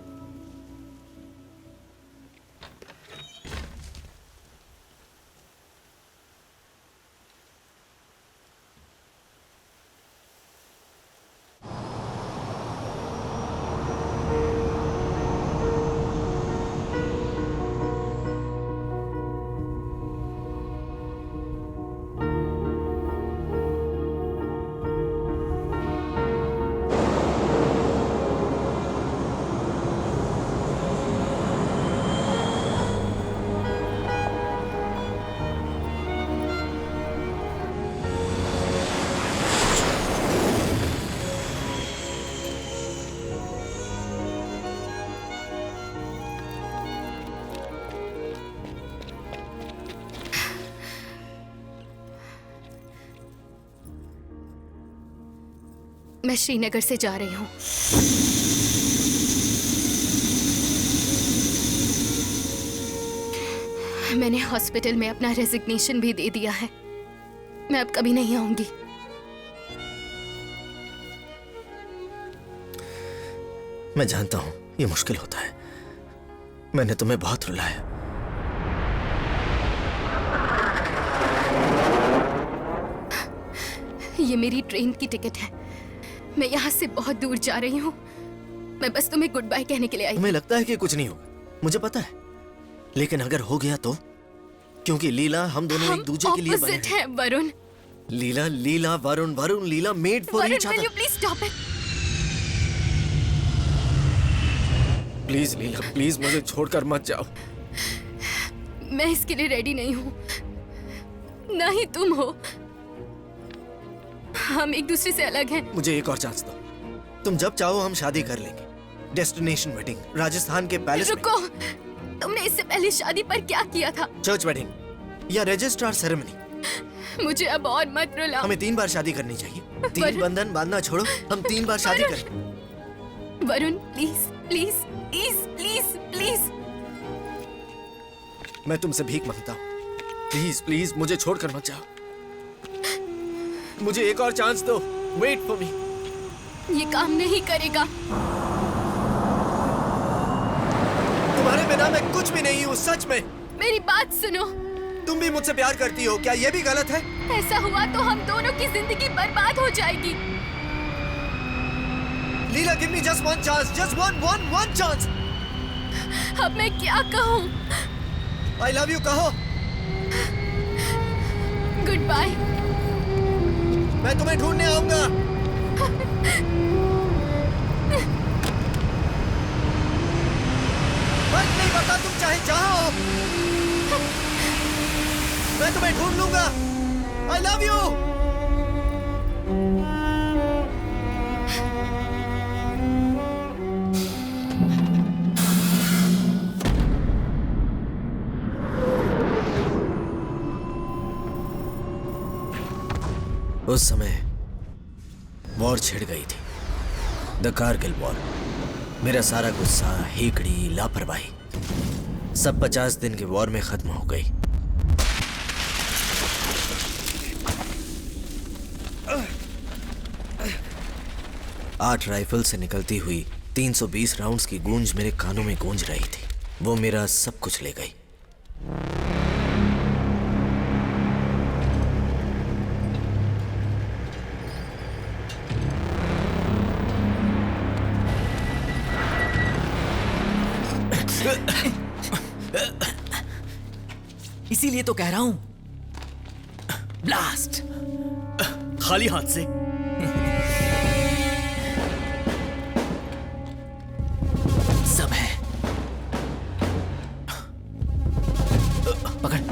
मैं श्रीनगर से जा रही हूँ। मैंने हॉस्पिटल में अपना रेजिग्नेशन भी दे दिया है। मैं अब कभी नहीं आऊंगी। मैं जानता हूं ये मुश्किल होता है। मैंने तुम्हें बहुत रुलाया। ये मेरी ट्रेन की टिकट है। मैं यहाँ से बहुत दूर जा रही हूँ। मैं बस तुम्हें गुड बाय कहने के लिए आई। तुम्हें लगता है कि कुछ नहीं होगा, मुझे पता है, लेकिन अगर हो गया तो? क्योंकि लीला, हम दोनों एक दूसरे के लिए बने हैं Varun. Leela, Leela, Varun, Varun, Leela, made for each other. Please stop it. Please Leela, please मुझे छोड़कर मत जाओ। मैं इसके लिए रेडी नहीं हूँ, ना ही तुम हो। हम एक दूसरे से अलग हैं। मुझे एक और चांस दो। तुम जब चाहो हम शादी कर लेंगे। डेस्टिनेशन वेडिंग, राजस्थान के पैलेस। रुको, तुमने इससे पहले शादी पर क्या किया था? चर्च वेडिंग या रजिस्ट्रार सेरेमनी। मुझे अब और मत रुलाओ। हमें 3 बार शादी करनी चाहिए। 3 बंधन बांधना छोड़ो, हम 3 बार शादी करें। Varun, please please please please please. मैं तुमसे भीख मांगता हूँ, प्लीज प्लीज मुझे छोड़कर मत जाओ। मुझे एक और चांस दो। Wait for me. ये काम नहीं करेगा। तुम्हारे बिना मैं कुछ भी नहीं हूँ, सच में। मेरी बात सुनो। तुम भी मुझसे प्यार करती हो, क्या ये भी गलत है? ऐसा हुआ तो हम दोनों की जिंदगी बर्बाद हो जाएगी। Leela, give me just one chance, just one chance. अब मैं क्या कहूँ? आई लव यू कहो। Good bye. मैं तुम्हें ढूंढने आऊंगा। फर्क नहीं पड़ता, तुम चाहे जहां हो, मैं तुम्हें ढूंढ लूंगा। आई लव यू। उस समय वॉर छिड़ गई थी, द कारगिल वॉर। मेरा सारा गुस्सा, हेकड़ी, लापरवाही सब 50 दिन के वॉर में खत्म हो गई। आठ राइफल से निकलती हुई 320 राउंड्स की गूंज मेरे कानों में गूंज रही थी। वो मेरा सब कुछ ले गई। इसीलिए तो कह रहा हूं, ब्लास्ट। खाली हाथ से। सब है। पकड़।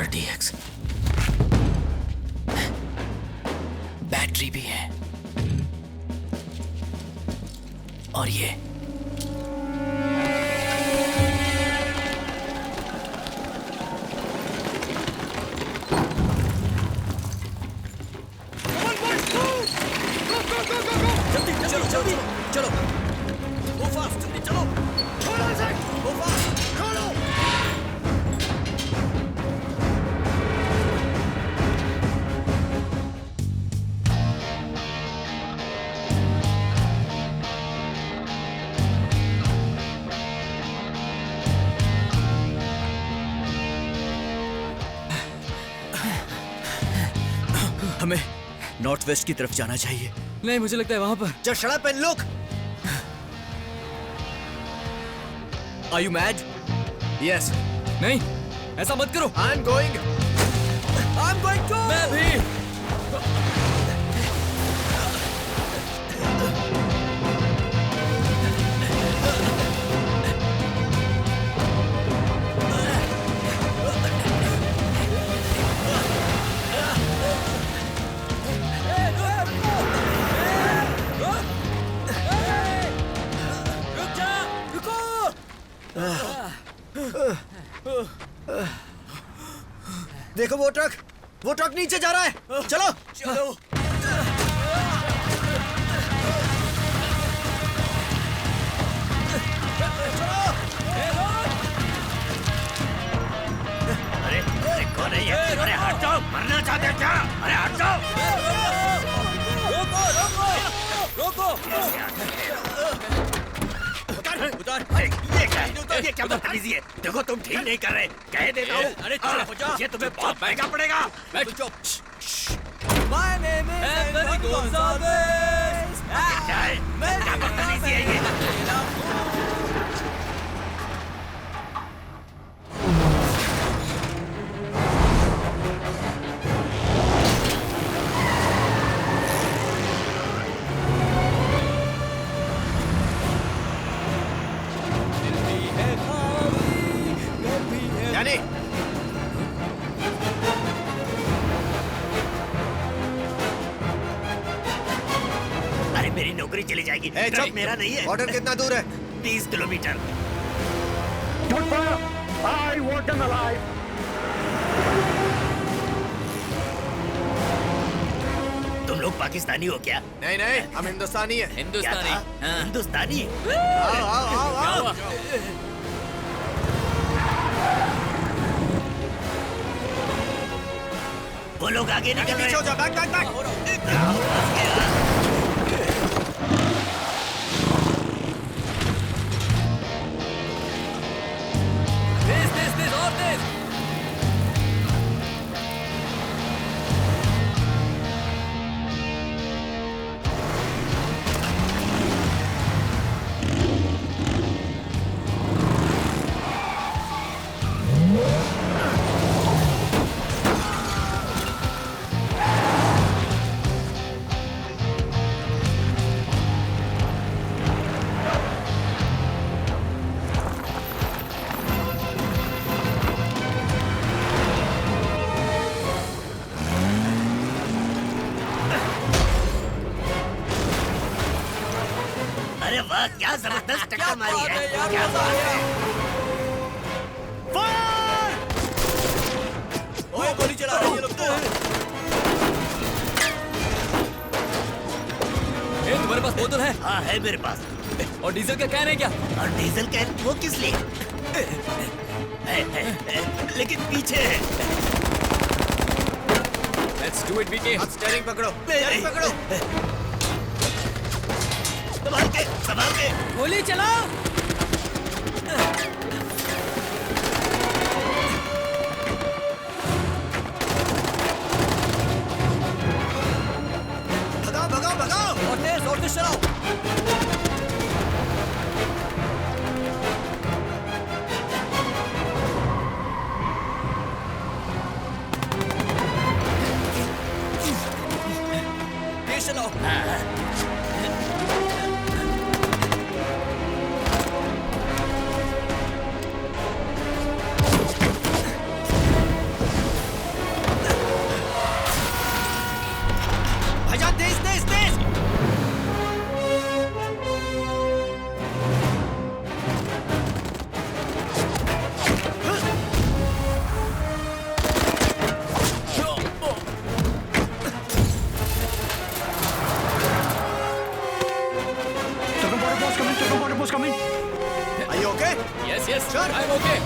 RTX बैटरी भी है। और ये चलो चलो चलो, गो फास्ट, जल्दी चलो। थोड़ा सा गो फास्ट, चलो। हमें नॉर्थ वेस्ट की तरफ जाना चाहिए। नहीं, मुझे लगता है वहां पर। Just shut up and look. Are you mad? Yes. नहीं, ऐसा मत करो। I'm going to. मैं भी। देखो वो ट्रक नीचे जा रहा है। चलो चलो। अरे कौन है ये? अरे हट जाओ, मरना चाहते हैं क्या? अरे हट जाओ। रोको। उतार। ये क्या बदतमीजी है? देखो तुम ठीक नहीं कर रहे, कह देता हूँ। अरे चुप हो जा। ये तुम्हें बहुत महंगा पड़ेगा। My name is Anthony Gonzalez। क्या बदतमीजी है ये? यानी अरे मेरी नौकरी चली जाएगी। ट्रक मेरा नहीं है। बॉर्डर कितना दूर है? 30 kilometre. I want them alive. तुम लोग पाकिस्तानी हो क्या? नहीं, हम हिंदुस्तानी है। हिंदुस्तानी? हाँ। हिंदुस्तानी? आओ। वो लोग आगे निकल रहे हैं। पीछे हो जा, बैक। तेज और तेज। अरे वाह, क्या जबरदस्त टक्कर मारी है। क्या बात है। ओए गोली चला रहे हैं ये लोग तो। तुम्हारे पास बोतल है? हाँ है मेरे पास। और डीजल का कैन है क्या? और डीजल कैन वो किस लिए? लेकिन पीछे है। Let's do it, VK. अब स्टीयरिंग पकड़ो। संभाल के। गोली चलाओ। भगाओ। और तेज चलाओ। तेज चलाओ। भाईजान तेज। Border post coming. Are you okay? Yes, Sure. I'm okay.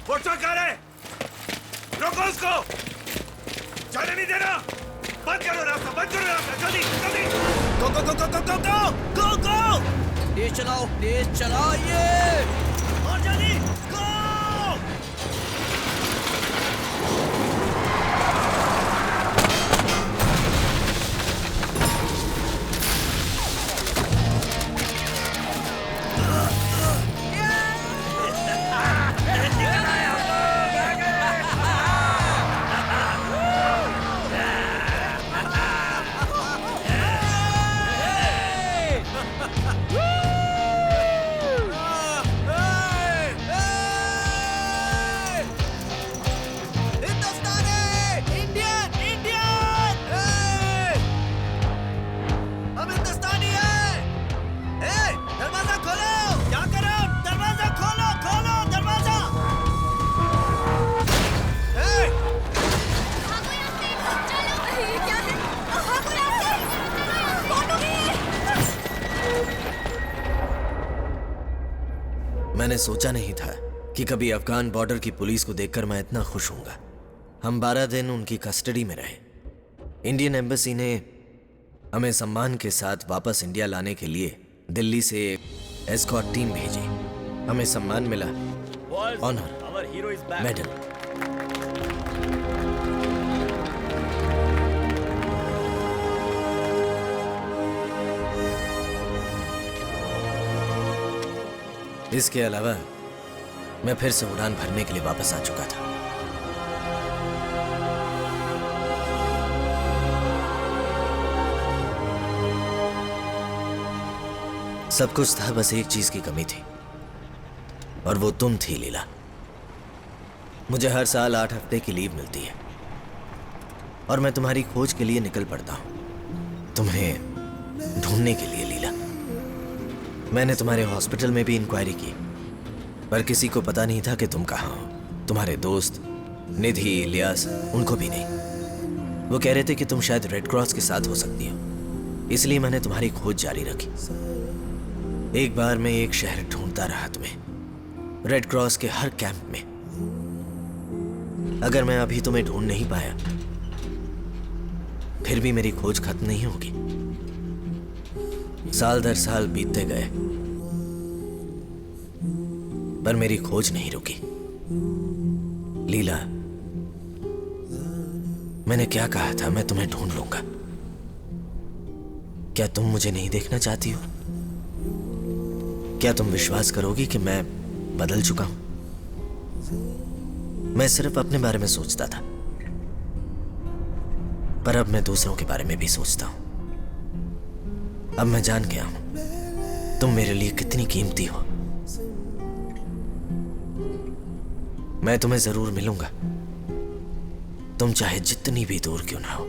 वो ट्रक आ रहा है। रोको उसको। जाने नहीं देना। बंद करो रास्ता जल्दी। गो। तेज चलाइए। और जल्दी गो। मैंने सोचा नहीं था कि कभी अफगान बॉर्डर की पुलिस को देखकर मैं इतना खुश होऊंगा। हम 12 दिन उनकी कस्टडी में रहे। इंडियन एम्बेसी ने हमें सम्मान के साथ वापस इंडिया लाने के लिए दिल्ली से एक एस्कॉर्ट टीम भेजी। हमें सम्मान मिला, ऑनर, मेडल। इसके अलावा मैं फिर से उड़ान भरने के लिए वापस आ चुका था। सब कुछ था, बस एक चीज की कमी थी और वो तुम थी लीला। मुझे हर साल 8 हफ्ते की लीव मिलती है और मैं तुम्हारी खोज के लिए निकल पड़ता हूं, तुम्हें ढूंढने के लिए लीला। मैंने तुम्हारे हॉस्पिटल में भी इंक्वायरी की, पर किसी को पता नहीं था कि तुम कहाँ हो। तुम्हारे दोस्त निधि, इलियास, उनको भी नहीं। वो कह रहे थे कि तुम शायद रेड क्रॉस के साथ हो सकती हो, इसलिए मैंने तुम्हारी खोज जारी रखी। एक बार मैं एक शहर ढूंढता रहा तुम्हें, रेड क्रॉस के हर कैंप में। अगर मैं अभी तुम्हें ढूंढ नहीं पाया, फिर भी मेरी खोज खत्म नहीं होगी। साल दर साल बीतते गए, पर मेरी खोज नहीं रुकी। लीला, मैंने क्या कहा था, मैं तुम्हें ढूंढ लूंगा। क्या तुम मुझे नहीं देखना चाहती हो? क्या तुम विश्वास करोगी कि मैं बदल चुका हूं? मैं सिर्फ अपने बारे में सोचता था, पर अब मैं दूसरों के बारे में भी सोचता हूं। अब मैं जान गया हूं तुम मेरे लिए कितनी कीमती हो। मैं तुम्हें जरूर मिलूंगा, तुम चाहे जितनी भी दूर क्यों ना हो।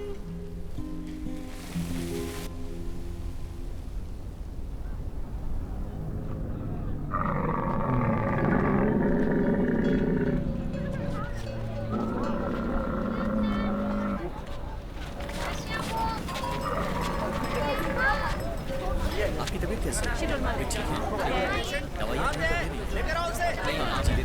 आपकी तबीयत कैसी है? ठीक है। दवाइयाँ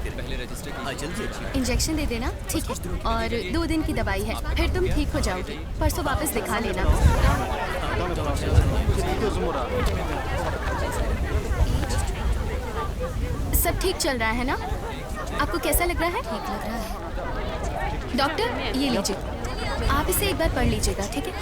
पहले रजिस्टर की। जल्दी अच्छी। इंजेक्शन दे देना, ठीक है? और 2 दिन की दवाई है, फिर तुम ठीक हो जाओगे। परसों वापस दिखा लेना। सब ठीक चल रहा है ना? आपको कैसा लग रहा है? ठीक लग रहा है। डॉक्टर, ये लीजिए, आप इसे एक बार पढ़ लीजिएगा, ठीक है?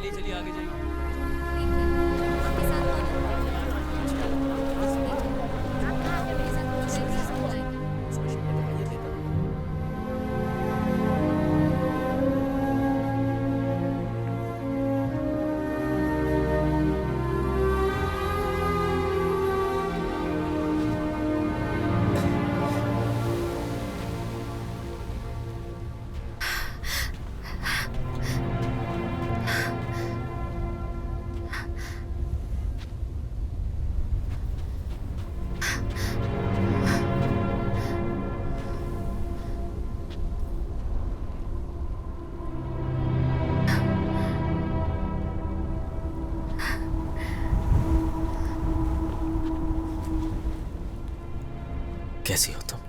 चलिए आगे जाइए। कैसी हो तुम?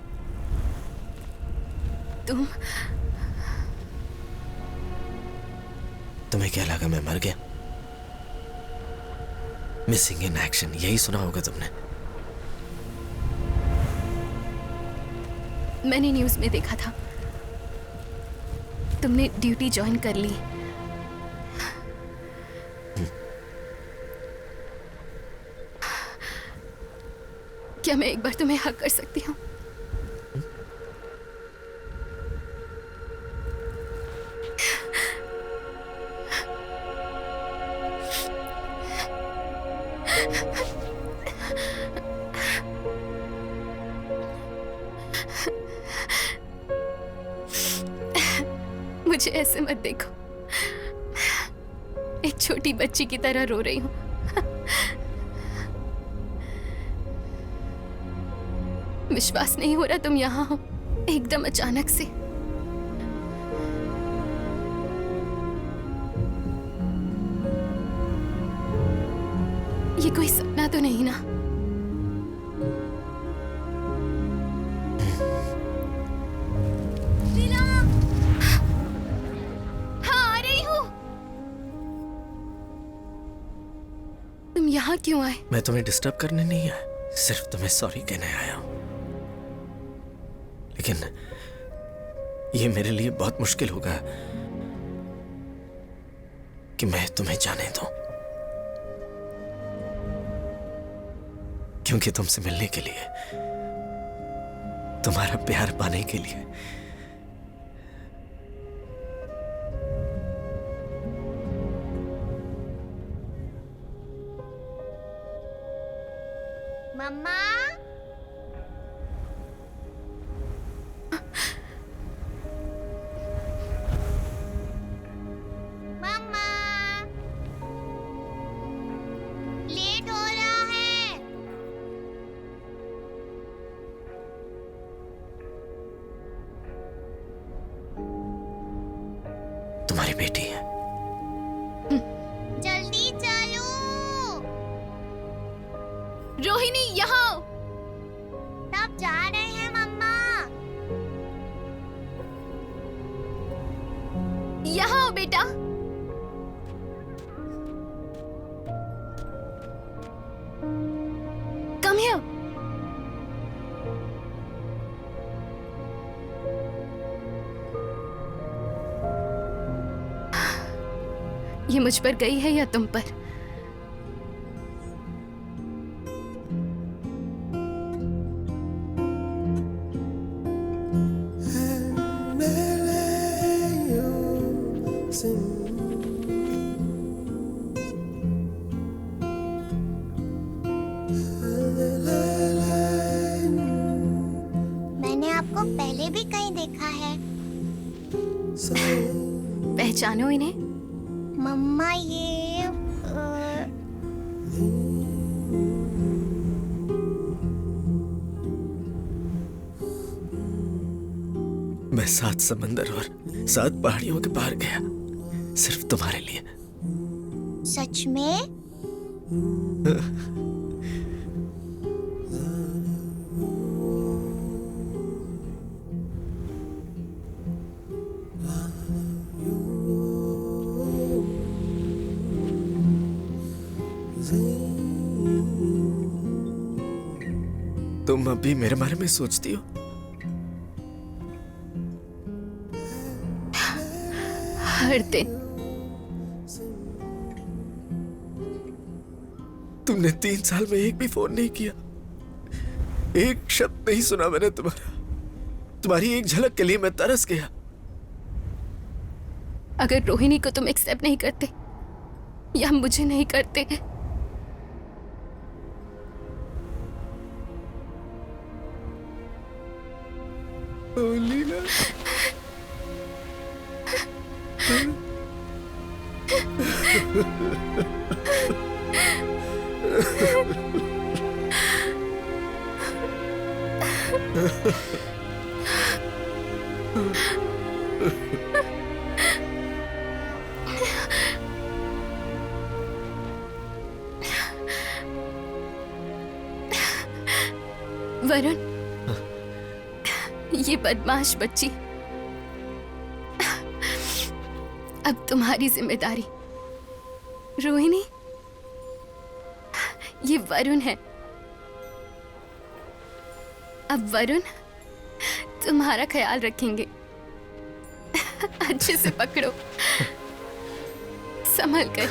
तुम्हें क्या लगा मैं मर गया? मिसिंग इन एक्शन, यही सुना होगा तुमने। मैंने न्यूज़ में देखा था, तुमने ड्यूटी ज्वाइन कर ली। क्या मैं एक बार तुम्हें हक कर सकती हूँ? मुझे ऐसे मत देखो, एक छोटी बच्ची की तरह रो रही हूँ। विश्वास नहीं हो रहा तुम यहाँ हो, एकदम अचानक से। ये कोई सपना तो नहीं ना? हाँ, आ रही हूँ। तुम यहाँ क्यों आए? मैं तुम्हें डिस्टर्ब करने नहीं आया, सिर्फ तुम्हें सॉरी कहने आया हूं। लेकिन ये मेरे लिए बहुत मुश्किल होगा कि मैं तुम्हें जाने दूं, क्योंकि तुमसे मिलने के लिए, तुम्हारा प्यार पाने के लिए मम्मा, मम्मा, लेट हो रहा है। तुम्हारी बेटी है। जल्दी चलो। रोहिणी, यहाँ आओ। तब जा रहे हैं मम्मा। यहाँ आओ बेटा। Come here. ये मुझ पर गई है या तुम पर? मैंने आपको पहले भी कहीं देखा है। पहचानो इन्हें? मम्मा, ये मैं 7 समंदर और 7 पहाड़ियों के पार गया, सिर्फ तुम्हारे लिए। सच में? तुम अभी मेरे बारे में सोचती हो? हर दिन। तुमने 3 साल में एक भी फोन नहीं किया, एक शब्द नहीं सुना मैंने तुम्हारा। तुम्हारी एक झलक के लिए मैं तरस गया। अगर रोहिणी को तुम एक्सेप्ट नहीं करते या मुझे नहीं करते, लीला, वरुण, ये बदमाश बच्ची अब तुम्हारी जिम्मेदारी। रोहिणी, ये वरुण है। अब वरुण तुम्हारा ख्याल रखेंगे। अच्छे से पकड़ो, संभल कर।